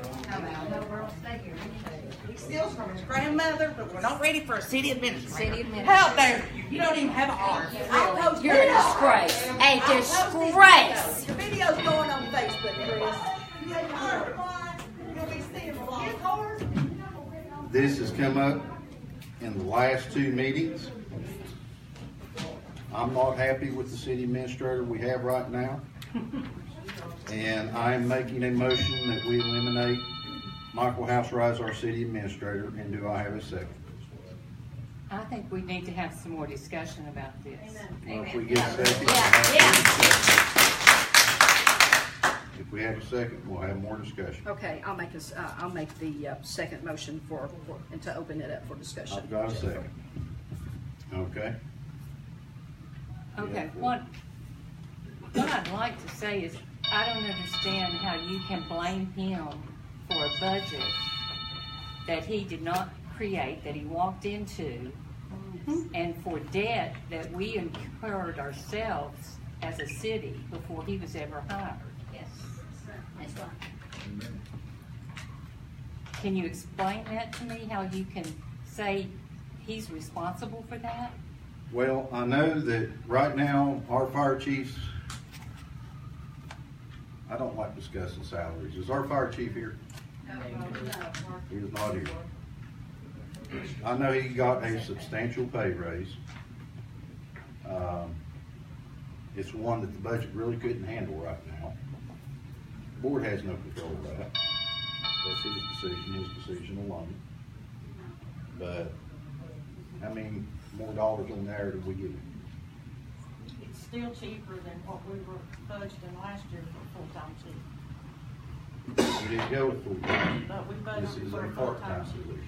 He steals from his grandmother, but we're not ready for a city administrator. How dare you? You don't even have an arm. I'll post You're a disgrace. A disgrace. Your video's going on Facebook, Chris. You have your arm. You'll be seeing a lot. This has come up in the last 2 meetings. I'm not happy with the city administrator we have right now. And I am making a motion that we eliminate Michael Houserize, our city administrator, and do I have a second? I think we need to have some more discussion about this. Well, if we get a second, if we have a second, we'll have more discussion. Okay, I'll make the second motion and to open it up for discussion. I've got a second. Okay. Okay, what I'd like to say is, I don't understand how you can blame him for a budget that he did not create, that he walked into, and for debt that we incurred ourselves as a city before he was ever hired. Yes, that's right. Can you explain that to me, how you can say he's responsible for that? Well, I know that right now, our fire chiefs, I don't like discussing salaries. Is our fire chief here? He is not here. I know he got a substantial pay raise. It's one that the budget really couldn't handle right now. The board has no control of that. That's his decision alone. But how many more dollars on there did we give him? It's still cheaper than what we were budgeting last year for full-time chief. We didn't go with full-time. But we This budgeted is for a a part-time full-time chief. position.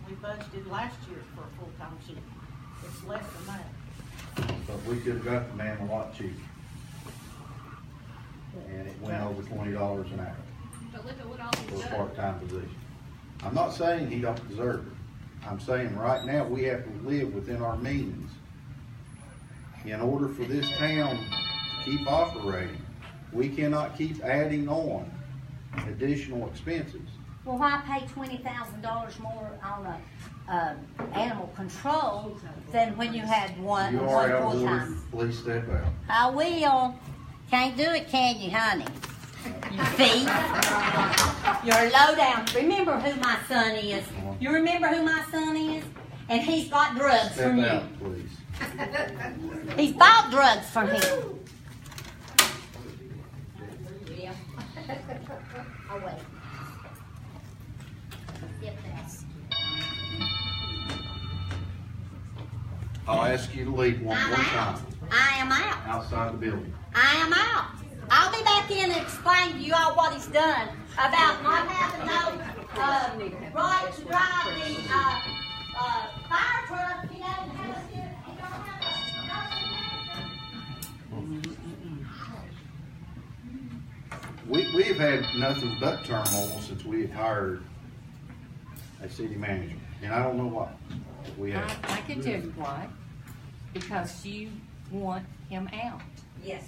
We budgeted last year for a full-time chief. It's less than that. But we could have got the man a lot cheaper. And it went over $20 an hour But look at what all for he's a done. part-time position. I'm not saying he don't deserve it. I'm saying right now we have to live within our means. In order for this town to keep operating, we cannot keep adding on additional expenses. Well, why pay $20,000 more on animal control than when you had one You are out of order, full-time? please step out. I will. Can't do it, can you, honey? You thief. You're low down. Remember who my son is. You remember who my son is? And he's got drugs Step from you. out, please. He's bought drugs from him. Yeah. I'll wait. Get this. I'll ask you to leave one more time I am out. outside the building. I am out. I'll be back in and explain to you all what he's done about not having no right to drive the fire truck. He doesn't have a, he don't have We've had nothing but turmoil since we have hired a city manager, and I don't know why. We have. I can tell you why. Because you want him out. Yes.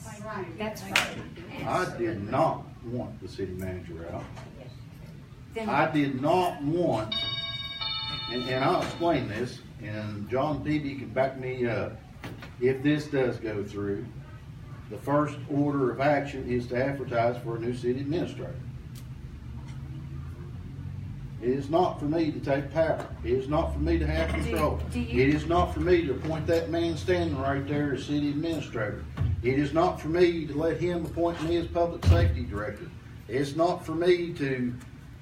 That's right. I did not want the city manager out. Then I did not want, and I'll explain this, and John Peavy can back me up. If this does go through, the first order of action is to advertise for a new city administrator. It is not for me to take power. It is not for me to have control. It is not for me to appoint that man standing right there as city administrator. It is not for me to let him appoint me as public safety director. It's not for me to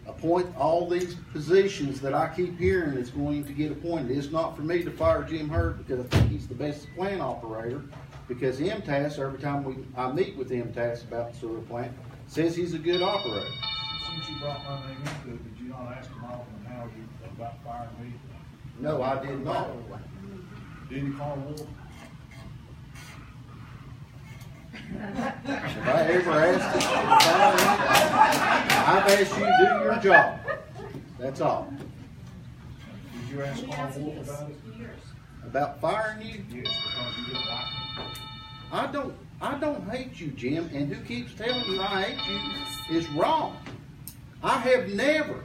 appoint all these positions that I keep hearing is going to get appointed. It's not for me to fire Jim Hurd because I think he's the best plant operator, because MTAS, every time I meet with MTAS about the sewer plant, says he's a good operator. since you brought my name into it, did you not ask him Alderman Howard about firing me? No, I did not. Did he call Wolf? If I ever asked you to fire me, I've asked you to do your job. That's all. Did you ask Carl Wolf about it? About firing you? Yes, because you didn't like me. I don't hate you, Jim, and who keeps telling you I hate you is wrong. I have never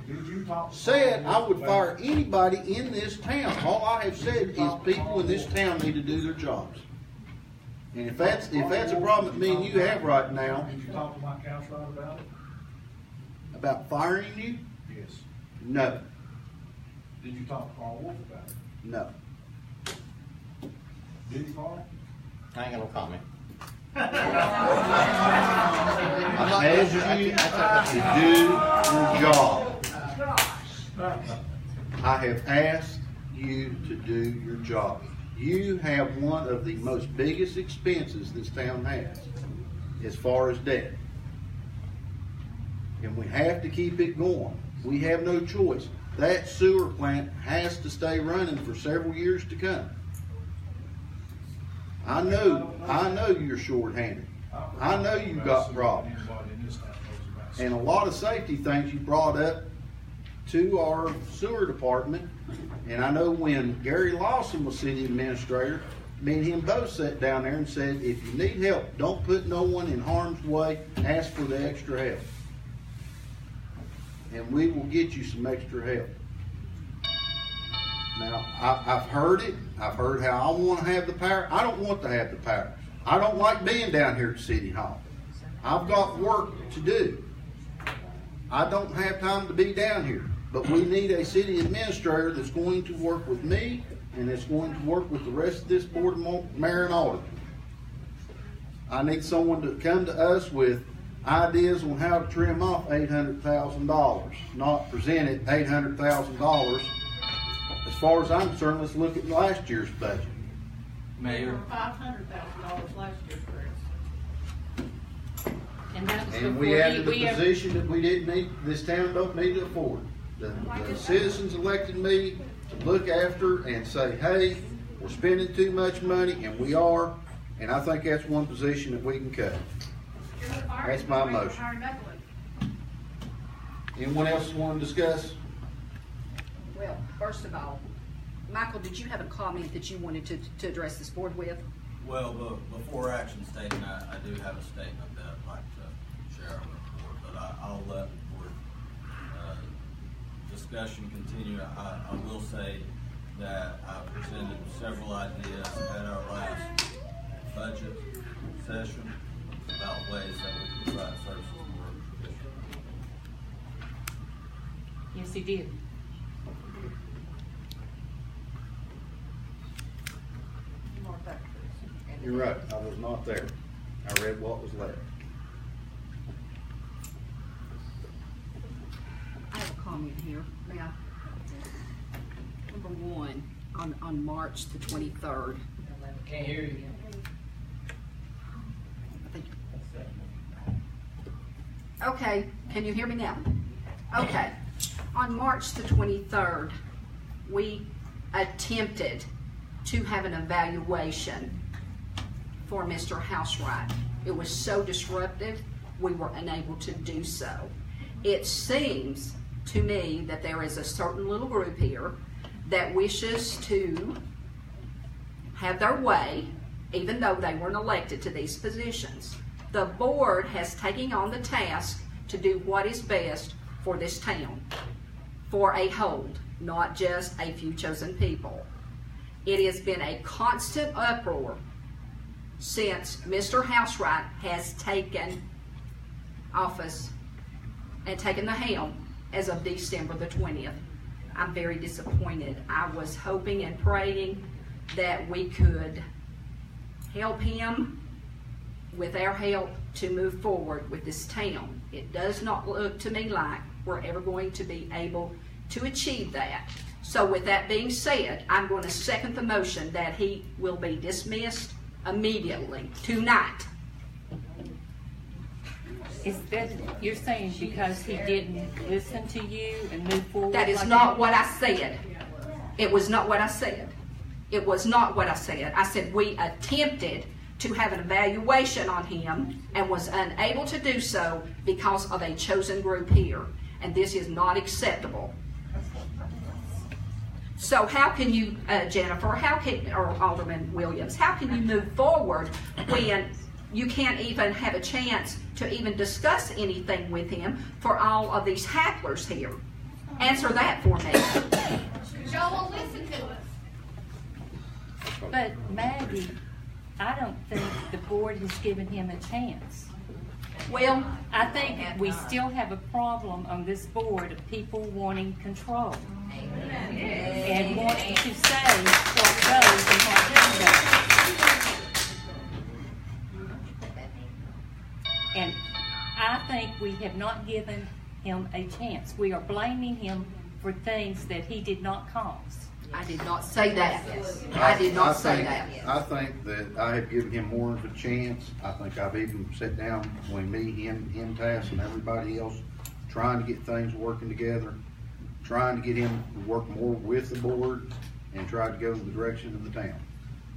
said I would fire anybody in this town. All I have said is people in this town need to do their jobs. And if that's a problem that me and you have right now. Did you talk to my counsel about it? About firing you? Yes. No. Did you talk to Carl Wolf about it? No. Did you, Carl? I ain't got no comment. I've asked you to do your job. I have asked you to do your job. You have one of the most biggest expenses this town has as far as debt. And we have to keep it going. We have no choice. That sewer plant has to stay running for several years to come. I know you're short-handed. I know you've got problems. And a lot of safety things you brought up to our sewer department. And I know when Gary Lawson was city administrator, me and him both sat down there and said, if you need help, don't put no one in harm's way, ask for the extra help. And we will get you some extra help. Now, I've heard it. I've heard how I want to have the power. I don't want to have the power. I don't like being down here at City Hall. I've got work to do. I don't have time to be down here. But we need a city administrator that's going to work with me and that's going to work with the rest of this board of mayor and aldermen. I need someone to come to us with ideas on how to trim off $800,000, not present it $800,000. As far as I'm concerned, let's look at last year's budget. Mayor. $500,000 last year, Chris. And we added the position that we didn't need, this town don't need to afford. The citizens elected me to look after and say, hey, we're spending too much money, and we are, and I think that's one position that we can cut. That's my motion. Anyone else want to discuss? Well, first of all, Michael, did you have a comment that you wanted to address this board with? Well, before action statement, I do have a statement that I'd like to share with the board, but I'll let the board discussion continue. I will say that I presented several ideas at our last budget session about ways that we can provide services more efficiently. Yes, he did. You're right, I was not there. I read what was left. I have a comment here. May I? Number one, on March the 23rd. Can't hear you. Okay, can you hear me now? Okay, on March the 23rd, we attempted to have an evaluation for Mr. Housewright. It was so disruptive, we were unable to do so. It seems to me that there is a certain little group here that wishes to have their way, even though they weren't elected to these positions. The board has taken on the task to do what is best for this town, for a whole, not just a few chosen people. It has been a constant uproar since Mr. Housewright has taken office and taken the helm as of December the 20th. I'm very disappointed. I was hoping and praying that we could help him with our help to move forward with this town. It does not look to me like we're ever going to be able to achieve that. So with that being said, I'm going to second the motion that he will be dismissed immediately, tonight. Is that, you're saying because he didn't listen to you and move forward? That is like not what I said. It was not what I said. It was not what I said. I said we attempted to have an evaluation on him and was unable to do so because of a chosen group here. And this is not acceptable. So how can you, Jennifer, or Alderman Williams, how can you move forward when you can't even have a chance to even discuss anything with him for all of these hacklers here? Answer that for me. Y'all won't listen to us. But Maggie, I don't think the board has given him a chance. Well, I think we still have a problem on this board of people wanting control. And wanting to say what goes and what doesn't go. And I think we have not given him a chance. We are blaming him for things that he did not cause. I did not say that. I did not say that. I think that I have given him more of a chance. I think I've even sat down between me, him, Tass, and everybody else, trying to get things working together, trying to get him to work more with the board, and try to go in the direction of the town.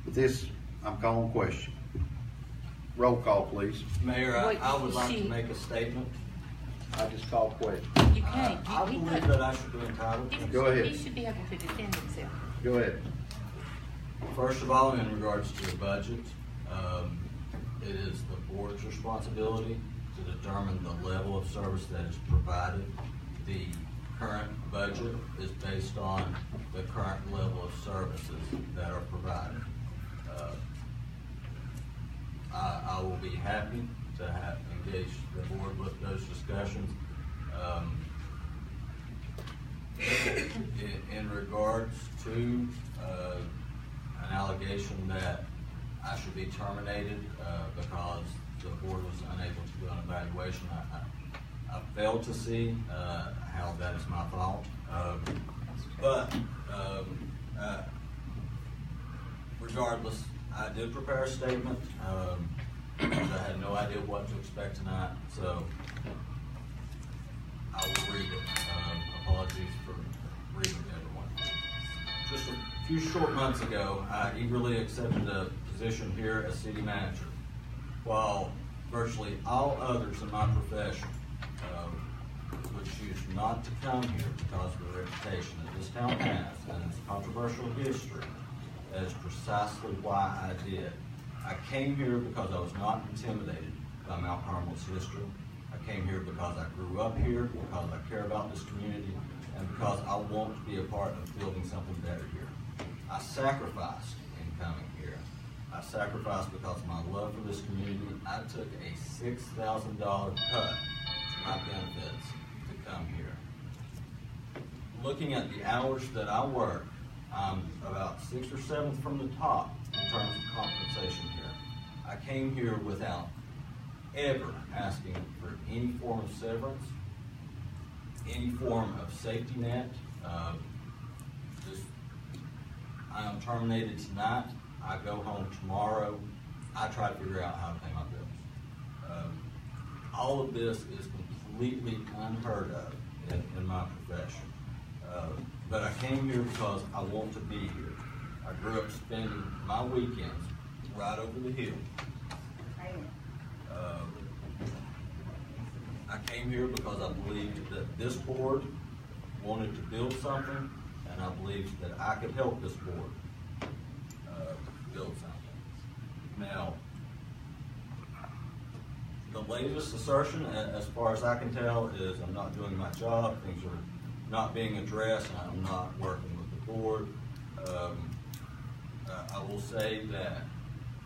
But this, I'm calling question. Roll call, please. Mayor, I would like to make a statement. I just called question. You can't. I believe that I should be entitled. Go ahead. He should be able to defend himself. Go ahead. First of all, in regards to the budget, it is the board's responsibility to determine the level of service that is provided. The current budget is based on the current level of services that are provided. I will be happy to have engaged the board with those discussions. In regards to an allegation that I should be terminated because the board was unable to do an evaluation, I failed to see how that is my fault. But regardless, I did prepare a statement. I had no idea what to expect tonight, so I will read it. Apologies for reading to everyone. Just a few short months ago, I eagerly accepted a position here as city manager, while virtually all others in my profession would choose not to come here because of the reputation that this town has and its controversial history. That is precisely why I did. I came here because I was not intimidated by Mount Carmel's history. I came here because I grew up here, because I care about this community, and because I want to be a part of building something better here. I sacrificed in coming here. I sacrificed because of my love for this community. I took a $6,000 cut to my benefits to come here. Looking at the hours that I work, I'm about 6th or 7th from the top in terms of compensation here. I came here without ever asking for any form of severance, any form of safety net. I am terminated tonight. I go home tomorrow. I try to figure out how to pay my bills. All of this is completely unheard of in my profession. But I came here because I want to be here. I grew up spending my weekends right over the hill. I came here because I believed that this board wanted to build something, and I believed that I could help this board build something. Now, the latest assertion, as far as I can tell, is I'm not doing my job, things are not being addressed, and I'm not working with the board. I will say that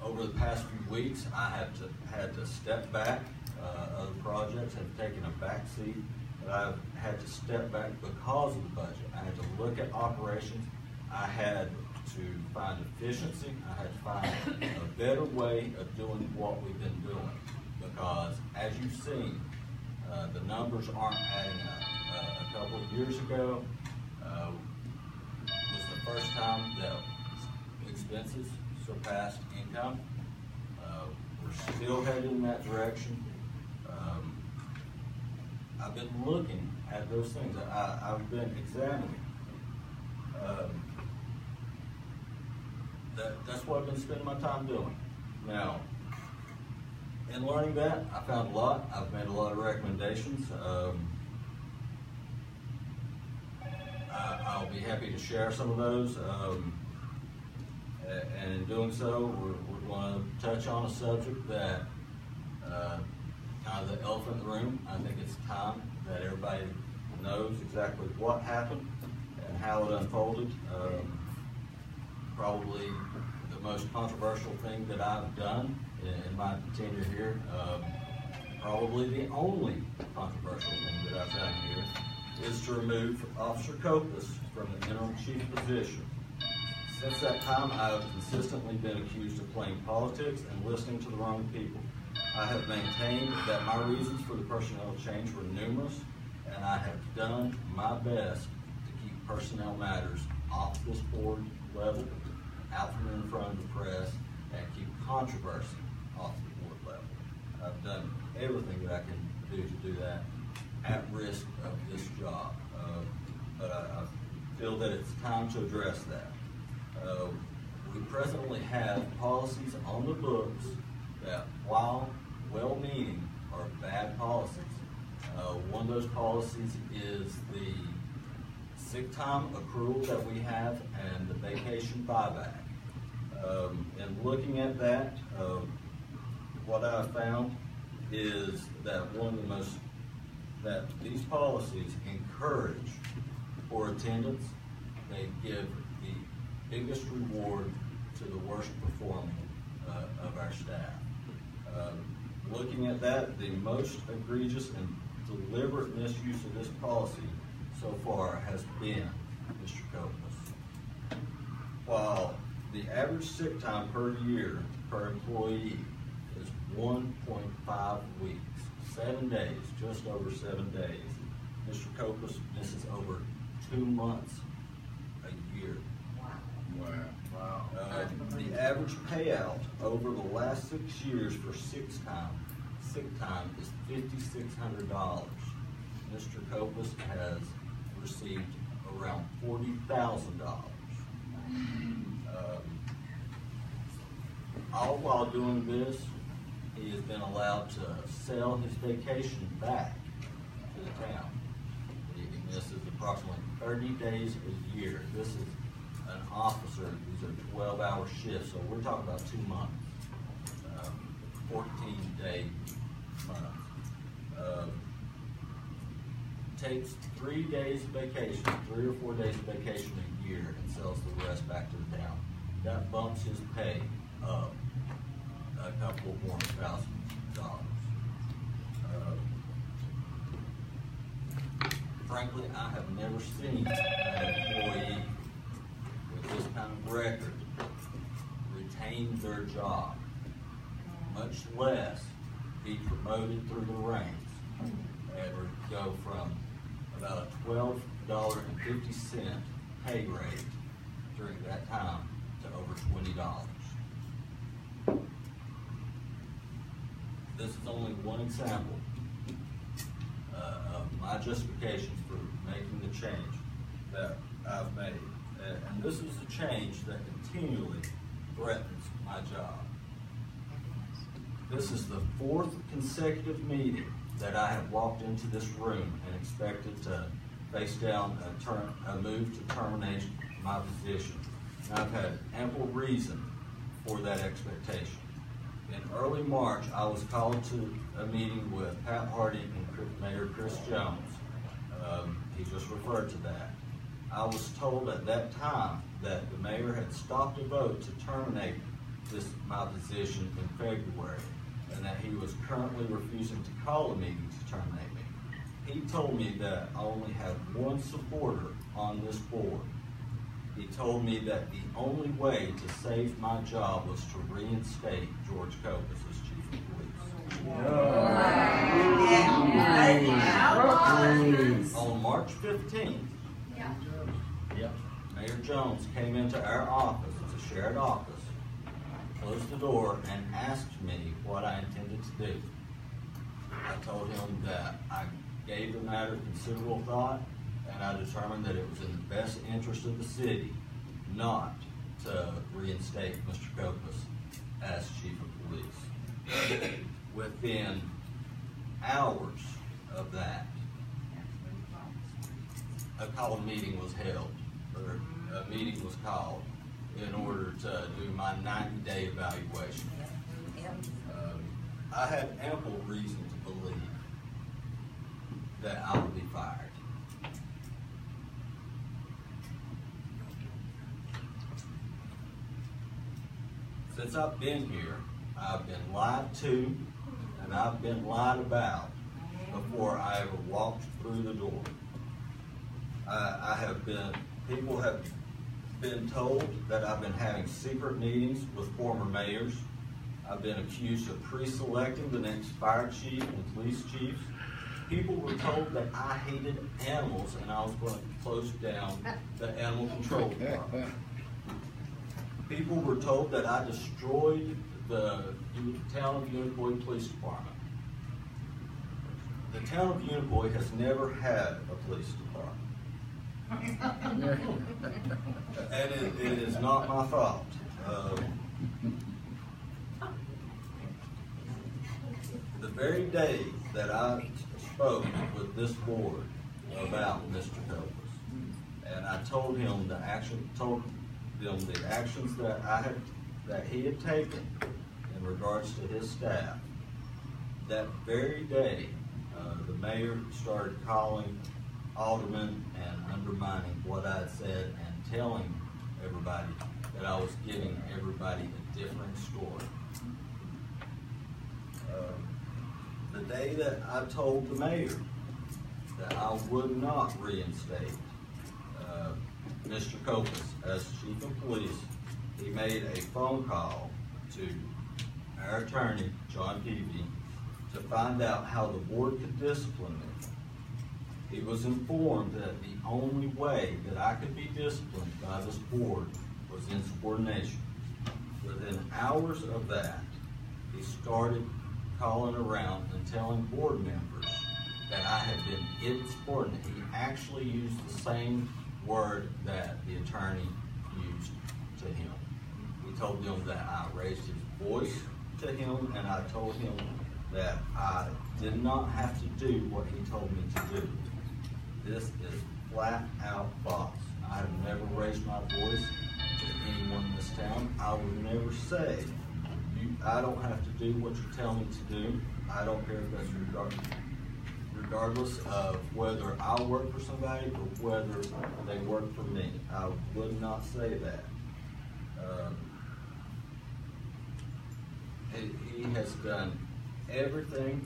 over the past few weeks, I have had to step back. Other projects have taken a back seat, but I've had to step back because of the budget. I had to look at operations. I had to find efficiency. I had to find a better way of doing what we've been doing, because as you've seen, the numbers aren't adding up. A couple of years ago was the first time that expenses surpassed income. We're still headed in that direction. I've been looking at those things. I've been examining. That's what I've been spending my time doing. Now, in learning that, I found a lot. I've made a lot of recommendations. I'll be happy to share some of those. And in doing so, we're going to touch on a subject that kind of the elephant in the room. I think it's time that everybody knows exactly what happened and how it unfolded. Probably the most controversial thing that I've done in my tenure here. Probably the only controversial thing that I've done here is to remove Officer Copas from the interim chief position. Since that time, I have consistently been accused of playing politics and listening to the wrong people. I have maintained that my reasons for the personnel change were numerous, and I have done my best to keep personnel matters off this board level, out from in front of the press, and keep controversy off the board level. I've done everything that I can do to do that at risk of this job, but I feel that it's time to address that. We presently have policies on the books that, while well-meaning, are bad policies. One of those policies is the sick time accrual that we have and the vacation buyback. And looking at that, what I found is that that these policies encourage poor attendance. They give the biggest reward to the worst performing of our staff. Looking at that, the most egregious and deliberate misuse of this policy so far has been Mr. Copas. While the average sick time per year per employee is 1.5 weeks, 7 days, just over 7 days, Mr. Copas misses over 2 months a year. Wow. The average payout over the last 6 years for sick time is $5,600. Mr. Copas has received around $40,000. All while doing this, he has been allowed to sell his vacation back to the town. He misses approximately 30 days a year. This is an officer who's a 12-hour shift, so we're talking about 2 months, 14-day months. Takes 3 days of vacation, 3 or 4 days of vacation a year, and sells the rest back to the town. That bumps his pay up a couple more $1,000. Frankly, I have never seen an employee with this kind of record retain their job, much less be promoted through the ranks, ever go from about a $12.50 pay rate during that time to over $20. This is only one example of my justifications for making the change that I've made. And this is a change that continually threatens my job. This is the 4th consecutive meeting that I have walked into this room and expected to face down a move to terminate my position. And I've had ample reason for that expectation. In early March, I was called to a meeting with Pat Hardy and Mayor Chris Jones. He just referred to that. I was told at that time that the mayor had stopped a vote to terminate my position in February, and that he was currently refusing to call a meeting to terminate me. He told me that I only have one supporter on this board. He told me that the only way to save my job was to reinstate George Copas as chief of police. On March 15th, Mayor Jones came into our office, it's a shared office, closed the door, and asked me what I intended to do. I told him that I gave the matter considerable thought, and I determined that it was in the best interest of the city not to reinstate Mr. Copas as chief of police. Within hours of that, a called meeting was held, or a meeting was called in order to do my 90-day evaluation. I had ample reason to believe that I would be fired. Since I've been here, I've been lied to and I've been lied about before I ever walked through the door. People have been told that I've been having secret meetings with former mayors. I've been accused of pre-selecting the next fire chief and police chiefs. People were told that I hated animals and I was going to close down the animal control department. People were told that I destroyed the town of Unicoi Police Department. The town of Unicoi has never had a police department. And it is not my fault. The very day that I spoke with this board about Mr. Copas, and I told him the actions that he had taken in regards to his staff, that very day, the mayor started calling aldermen and undermining what I had said and telling everybody that I was giving everybody a different story. The day that I told the mayor that I would not reinstate Mr. Copas as chief of police, he made a phone call to our attorney, John Peavy, to find out how the board could discipline me. He was informed that the only way that I could be disciplined by this board was insubordination. Within hours of that, he started calling around and telling board members that I had been insubordinate. He actually used the same word that the attorney used to him. He told them that I raised his voice to him, and I told him that I did not have to do what he told me to do. This is flat out false. I have never raised my voice to anyone in this town. I would never say, I don't have to do what you tell me to do. I don't care if that's regardless of whether I work for somebody or whether they work for me. I would not say that. He has done everything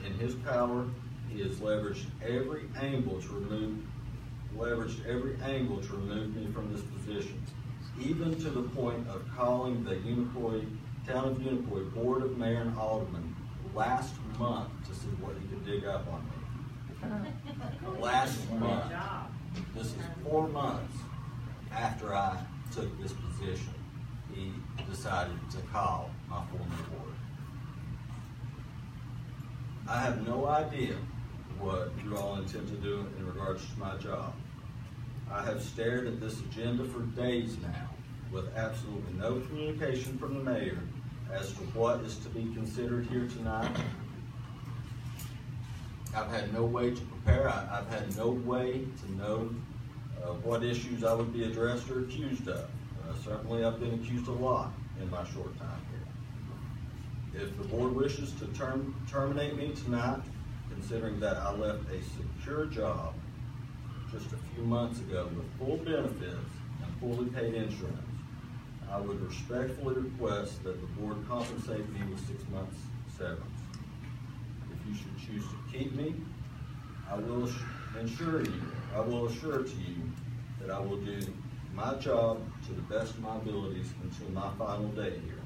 in his power. He has leveraged every angle to remove me from this position, even to the point of calling the Town of Unicoi Board of Mayor and Aldermen last month to see what he could dig up on me. Last month. This is 4 months after I took this position. He decided to call my former board. I have no idea what you all intend to do in regards to my job. I have stared at this agenda for days now with absolutely no communication from the mayor as to what is to be considered here tonight. I've had no way to prepare. I've had no way to know what issues I would be addressed or accused of. Certainly I've been accused a lot in my short time here. If the board wishes to terminate me tonight, considering that I left a secure job just a few months ago with full benefits and fully paid insurance, I would respectfully request that the board compensate me with 6 months severance. If you should choose to keep me, I will assure to you that I will do my job to the best of my abilities until my final day here.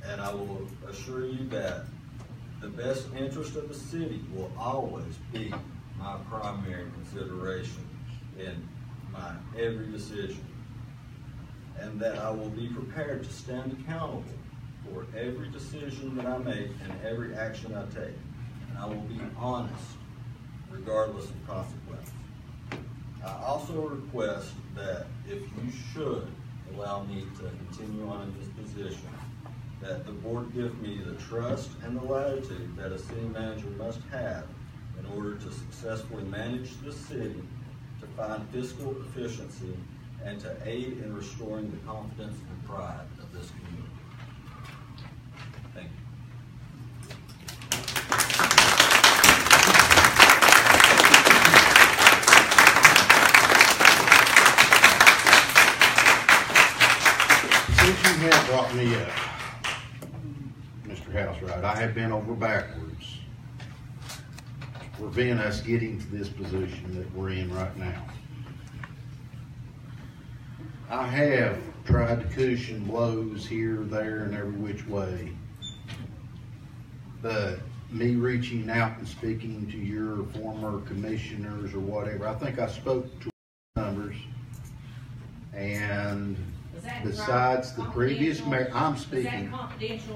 And I will assure you that the best interest of the city will always be my primary consideration in my every decision, and that I will be prepared to stand accountable for every decision that I make and every action I take. and I will be honest regardless of consequence. I also request that if you should allow me to continue on in this position, that the board give me the trust and the latitude that a city manager must have in order to successfully manage the city, to find fiscal efficiency, and to aid in restoring the confidence and pride of this community. Thank you. Since you have brought me up, Mr. Housewright, I have been over backwards to prevent us getting to this position that we're in right now. I have tried to cushion blows here, there, and every which way, but me reaching out and speaking to your former commissioners or whatever, I think I spoke to numbers, and besides the previous mayor, I'm speaking.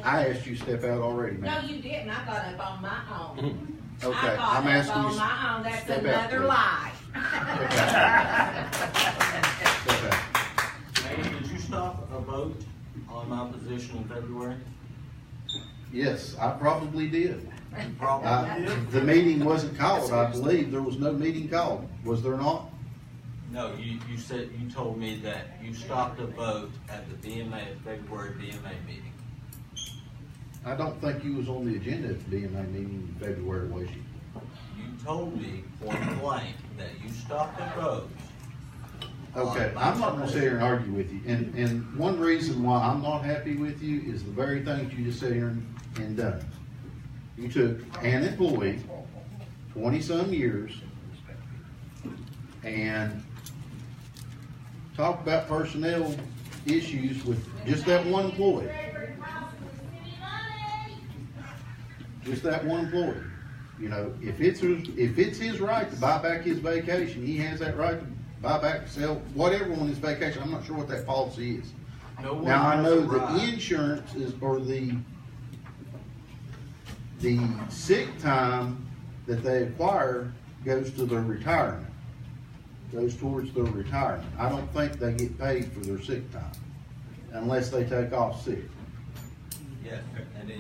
I asked you to step out already, ma'am. No, you didn't. I got up on my own. Okay, I got I'm asking up you. on my own. That's step another out, lie. Step out. Mayor, did you stop a vote on my position in February? Yes, I probably did. You probably did. The meeting wasn't called, I believe. There was no meeting called. Was there not? No, you told me that you stopped a vote at the February BMA meeting. I don't think you was on the agenda at the BMA meeting in February, was you? You told me point blank that you stopped a vote. Okay, I'm not gonna sit here and argue with you. And one reason why I'm not happy with you is the very things you just sat here and done. You took an employee, 20-some years, and talk about personnel issues with just that one employee. Just that one employee. You know, if it's his right to buy back his vacation, he has that right to buy back, sell, whatever on his vacation. I'm not sure what that policy is. Now, I know the insurance is, or the sick time that they acquire goes to their retirement. Goes towards their retirement. I don't think they get paid for their sick time unless they take off sick. Yes, and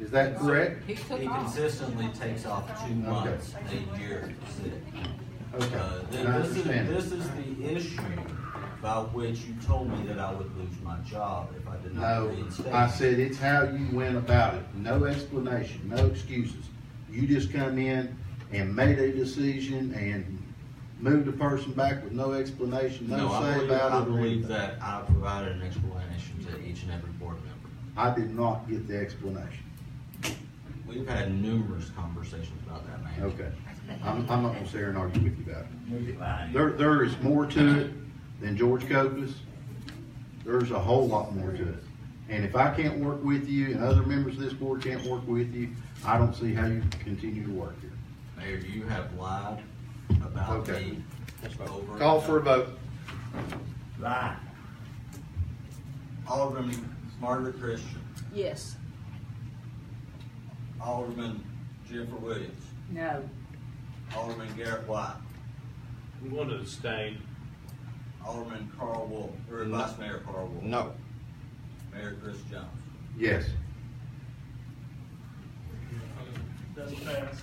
is that correct? He consistently takes off 2 months a year sick. Okay, this is the issue by which you told me that I would lose my job if I did not reinstate. No, I said it's how you went about it. No explanation, no excuses. You just come in and made a decision and moved a person back with no explanation, no say about it. I believe that I provided an explanation to each and every board member. I did not get the explanation. We've had numerous conversations about that, man. Okay. I'm not going to sit here and argue with you about it. There is more to it than George Copas. There's a whole lot more to it. And if I can't work with you and other members of this board can't work with you, I don't see how you can continue to work here. Mayor, you have lied about me over. Call for a vote. Lie. Alderman Margaret Christian. Yes. Alderman Jennifer Williams. No. Alderman Garrett White. I'm going to abstain. Alderman Carl Wolf, or Vice Mayor Carl Wolf. No. Mayor Chris Jones. Yes. Doesn't pass.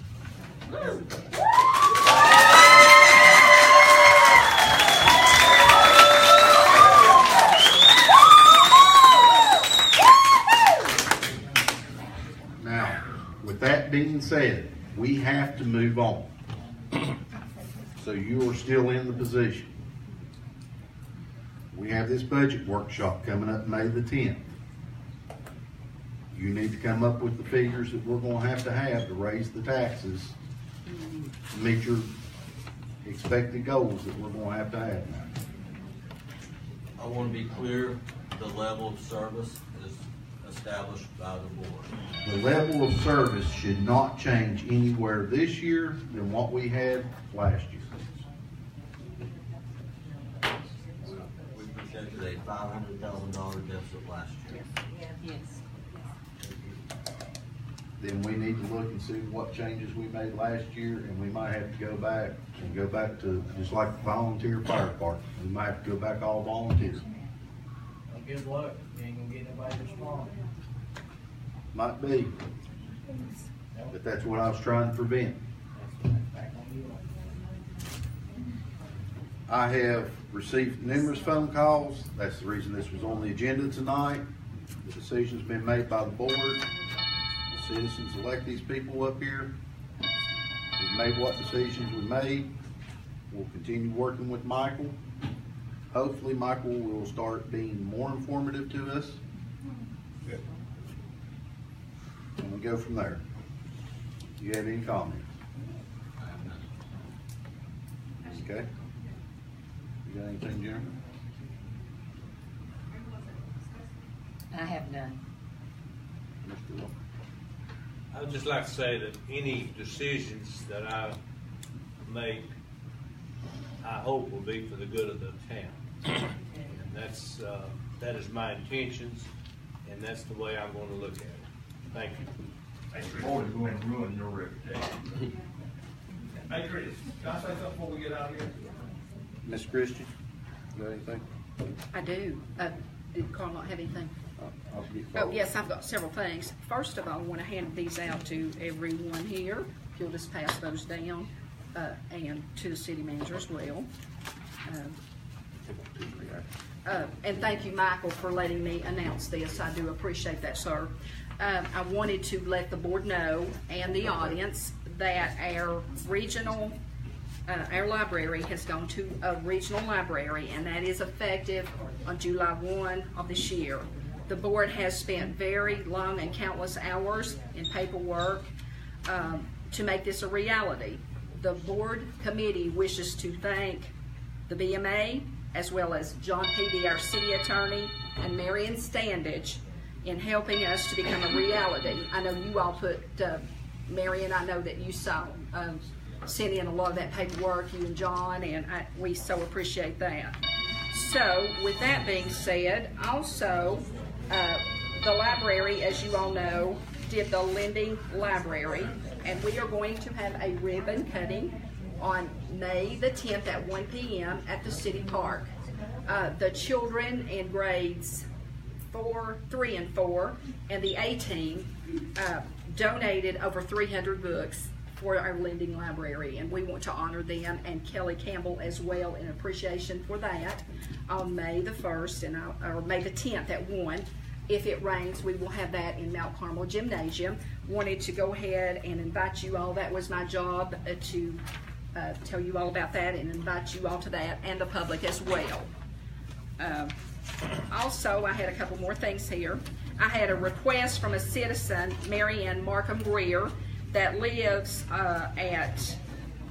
Now, with that being said, we have to move on. So you are still in the position. We have this budget workshop coming up May the 10th. You need to come up with the figures that we're going to have to raise the taxes to meet your expected goals that we're going to have now. I want to be clear, the level of service is established by the board. The level of service should not change anywhere this year than what we had last year. We projected a $500,000 deficit last year. Yes. then we need to look and see what changes we made last year, and we might have to go back to just like the volunteer fire department. We might have to go back all volunteers. Well, good luck. You ain't gonna get nobody to respond. Might be, but that's what I was trying to prevent. I have received numerous phone calls. That's the reason this was on the agenda tonight. The decision's been made by the board. The citizens elect these people up here. We've made what decisions we made. We'll continue working with Michael. Hopefully Michael will start being more informative to us. And we'll go from there. Do you have any comments? Okay. You got anything, Jeremy? I have none. Mr. Will? I would just like to say that any decisions that I make, I hope will be for the good of the town. And that is my intentions, and that's the way I'm going to look at it. Thank you. The board is going to ruin your reputation. Hey, Chris, can I say something before we get out of here? Ms. Christian, you got anything? I do. Did Carl not have anything? I'll get Oh, yes, I've got several things. First of all, I want to hand these out to everyone here. If you'll just pass those down, and to the city manager as well. And thank you, Michael, for letting me announce this. I do appreciate that, sir. I wanted to let the board know and the audience that our regional, our library has gone to a regional library, and that is effective on July 1 of this year. The board has spent very long and countless hours in paperwork to make this a reality. The board committee wishes to thank the BMA, as well as John Peavy, our city attorney, and Marion Standage in helping us to become a reality. I know you all put, Marion, I know that you saw, sent in a lot of that paperwork, you and John, and we so appreciate that. So, with that being said, also, the library, as you all know, did the lending library, and we are going to have a ribbon cutting on May the 10th at 1 p.m. at the city park. The children in grades 3 and 4 and the A team donated over 300 books for our lending library, and we want to honor them and Kelly Campbell as well in appreciation for that on May the 1st or May the 10th at 1. If it rains, we will have that in Mount Carmel Gymnasium. Wanted to go ahead and invite you all. That was my job to tell you all about that and invite you all to that, and the public as well. Also, I had a couple more things here. I had a request from a citizen, Marianne Markham Greer, that lives at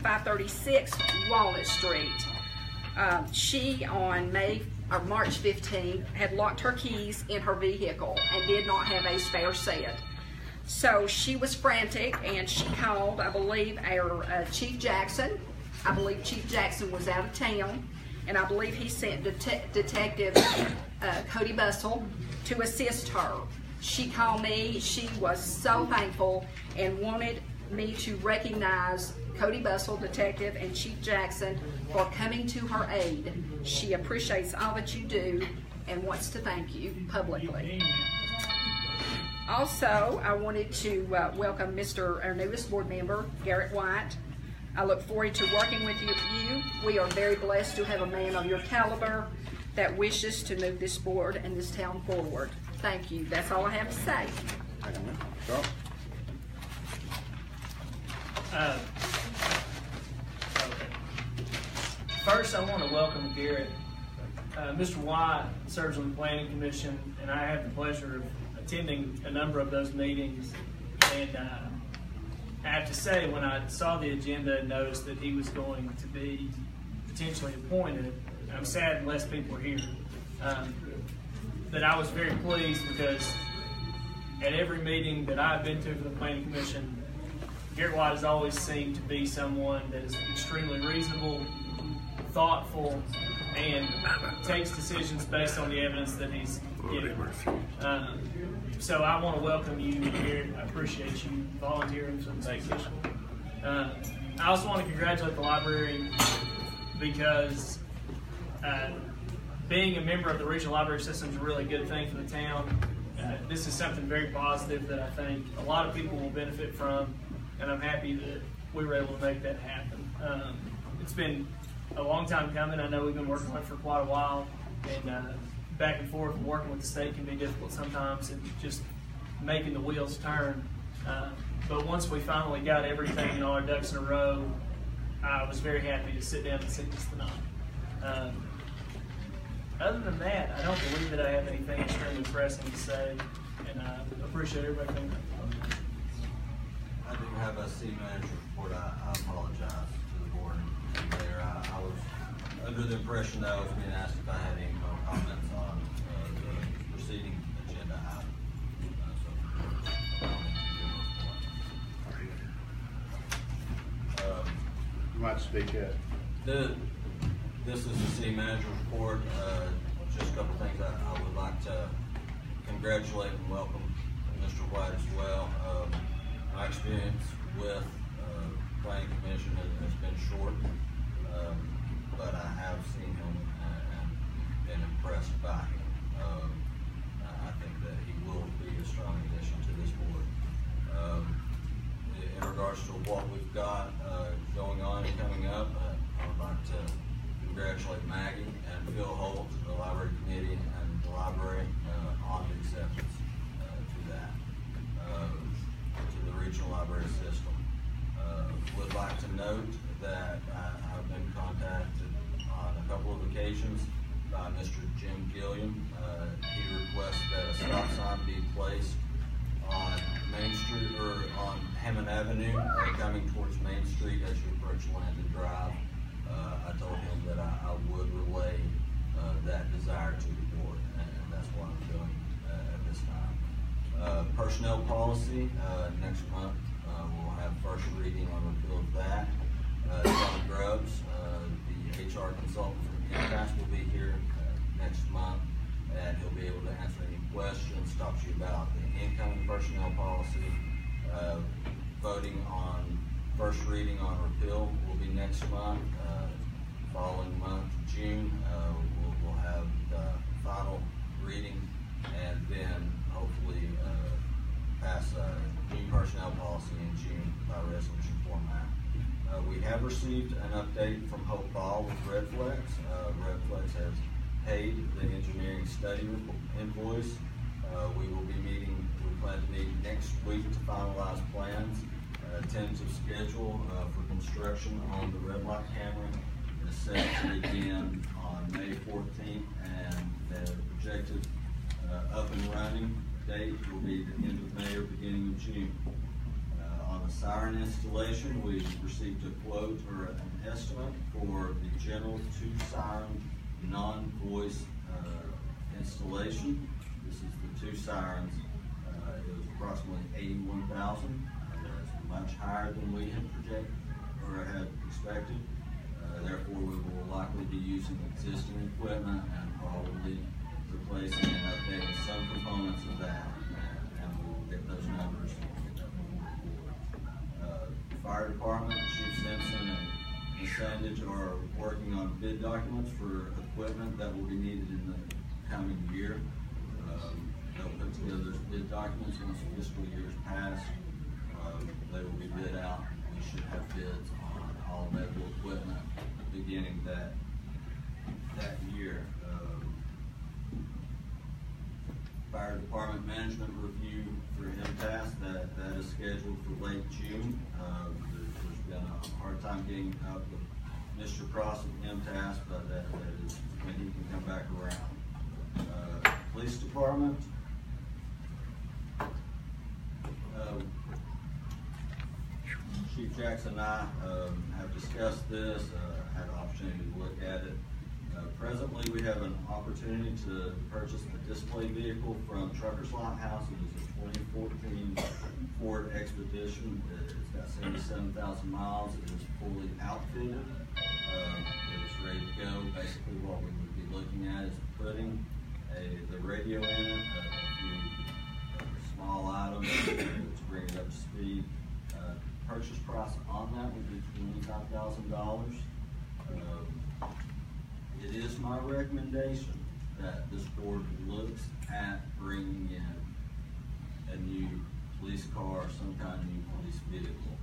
536 Walnut Street. She, on March 15th, had locked her keys in her vehicle and did not have a spare set. So she was frantic, and she called, I believe, our Chief Jackson. I believe Chief Jackson was out of town, and I believe he sent Detective Cody Bustle to assist her. She called me. She was so thankful and wanted me to recognize Cody Bustle, Detective, and Chief Jackson for coming to her aid. She appreciates all that you do and wants to thank you publicly. Also, I wanted to welcome our newest board member, Garrett White. I look forward to working with you. We are very blessed to have a man of your caliber that wishes to move this board and this town forward. Thank you. That's all I have to say. First, I want to welcome Garrett. Mr. White serves on the Planning Commission, and I have the pleasure of attending a number of those meetings. And I have to say, when I saw the agenda and noticed that he was going to be potentially appointed, I'm sad less people are here. But I was very pleased because at every meeting that I've been to for the Planning Commission, Garrett White has always seemed to be someone that is extremely reasonable, thoughtful, and takes decisions based on the evidence that he's given. So I want to welcome you here. I appreciate you volunteering for this position. I also want to congratulate the library because being a member of the regional library system is a really good thing for the town. This is something very positive that I think a lot of people will benefit from, and I'm happy that we were able to make that happen. It's been a long time coming. I know we've been working on it for quite a while, and back and forth working with the state can be difficult sometimes, and just making the wheels turn. But once we finally got everything and all our ducks in a row, I was very happy to sit down and see this tonight. Other than that, I don't believe that I have anything extremely pressing to say, and I appreciate everybody coming. I do have a city manager report. I apologize to the board and there. I was under the impression that I was being asked if I had any more comments on the preceding agenda item. You might speak up. This is the city manager report. Just a couple things I would like to congratulate and welcome Mr. White as well. My experience with planning commission has been short, but I have seen him and been impressed by him. I think that he will be a strong addition to this board. In regards to what we've got going on and coming up, I would like to congratulate Maggie and Phil Holt, the library committee, and the library on the acceptance to that, to the regional library system. Would like to note that I've been contacted on a couple of occasions by Mr. Jim Gilliam. He requests that a stop sign be placed on Main Street, or on Hammond Avenue, coming towards Main Street as you approach Landon Drive. I told him that I would relay that desire to the board, and that's what I'm doing at this time. Personnel policy, next month we'll have first reading on repeal of that. John Grubbs, the HR consultant from MCAS, will be here next month, and he'll be able to answer any questions, talk to you about the incoming personnel policy. Voting on first reading on repeal will be next month. Following month, June, we'll have the final reading, and then hopefully pass a new personnel policy in June by resolution format. We have received an update from Hope Ball with Redflex. Redflex has paid the engineering study invoice. We will be meeting, we plan to meet next week to finalize plans. Tentative schedule for construction on the red light camera is set to begin on May 14th, and the projected up and running date will be the end of May or beginning of June. On the siren installation, we received a quote or an estimate for the general 2-siren non-voice installation. This is the 2 sirens. It was approximately $81,000. That's much higher than we had projected or had expected. Therefore, we will likely be using existing equipment and probably replacing and updating some components of that, and we'll get those numbers. Fire department, Chief Simpson and Ms. Sandage are working on bid documents for equipment that will be needed in the coming year. They'll put together those bid documents once the fiscal year is passed. They will be bid out. We should have bids on all medical equipment beginning that year. Fire department management review for MTAS, that is scheduled for late June. There's been a hard time getting up with Mr. Cross at MTAS, but that is when he can come back around. Police department. Chief Jackson and I have discussed this, had an opportunity to look at it. Presently, we have an opportunity to purchase a display vehicle from Truckers Lighthouse. It is a 2014 Ford Expedition. It's got 77,000 miles. It is fully outfitted. It was ready to go. Basically, what we would be looking at is putting the radio in it, a few small items to bring it up to speed. Purchase price on that would be $25,000. It is my recommendation that this board looks at bringing in a new police car, some kind of new police vehicle.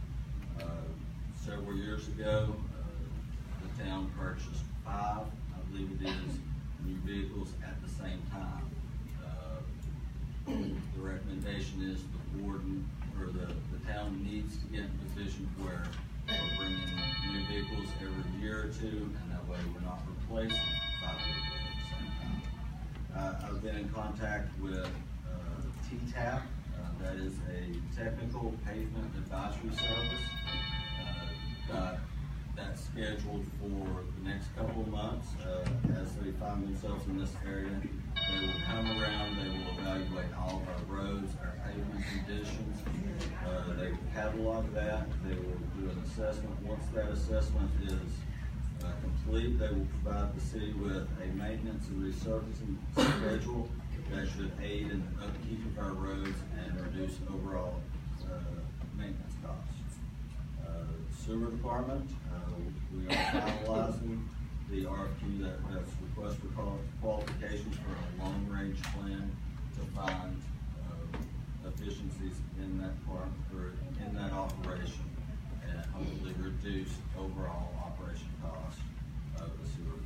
Several years ago, the town purchased 5, I believe it is, new vehicles at the same time. The recommendation is the board or the town needs to get in a position where we're bringing new vehicles every year or two, and that way we're not replacing 5 vehicles at the same time. I've been in contact with TTAP, that is a technical pavement advisory service. Got that scheduled for the next couple of months. As they find themselves in this area, they will come around, they will evaluate all of our roads, our pavement conditions. They will catalog that, they will do an assessment. Once that assessment is complete, they will provide the city with a maintenance and resurfacing schedule that should aid in the upkeep of our roads and reduce overall maintenance costs. Sewer department, we are finalizing the RFQ that's request for qualifications for a long-range plan to find efficiencies in that part or in that operation and hopefully reduce overall operation costs of the sewer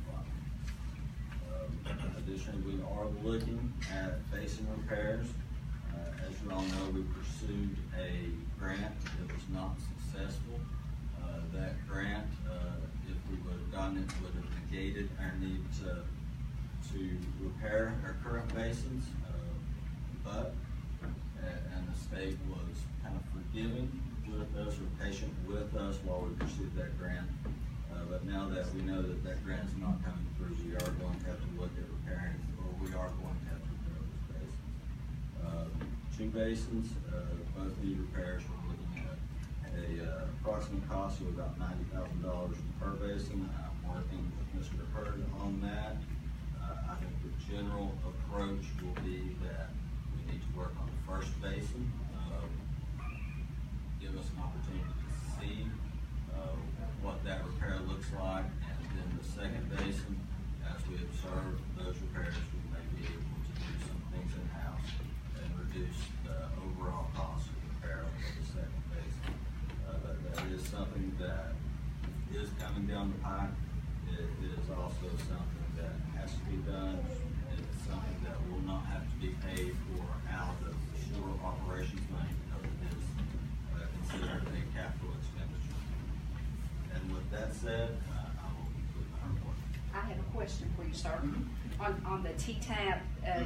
department. Additionally, we are looking at basin repairs. As you all know, we pursued a grant that was not successful. That grant, if we would have gotten it, would have negated our need to repair our current basins, and the state was kind of forgiving with us or patient with us while we pursued that grant. But now that we know that that grant is not coming through, we are going to have to look at repairing, or we are going to have to repair those basins. 2 basins, both need repairs. We're looking at a approximate cost of about $90,000 per basin. I'm working with Mr. Hurd on that. I think the general approach will be that we need to work on the first basin, give us an opportunity to see what that repair looks like, and then the second basin, as we observe those repairs, we may be able to do some things in-house and reduce the overall cost of repair of the second basin. That is something that is coming down the pipe. It is also something that has to be done. It's something that will not have to be paid for out of the sewer operations money, because it is considered a capital expenditure. And with that said, I will conclude my report. I have a question for you, sir. On the TTAP,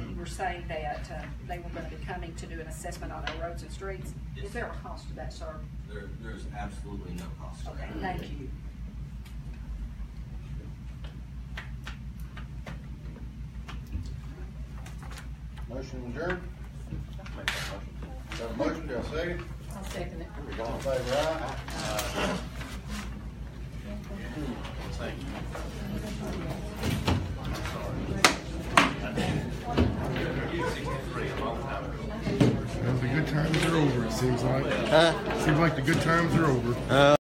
you were saying that they were going to be coming to do an assessment on our roads and streets. Yes. Is there a cost to that, sir? There's absolutely no cost. Okay, thank you. Motion adjourned. Got a motion, do I second? I'll second it. All in favor, aye? Thank you. Well, the good times are over, it seems like. Seems like the good times are over.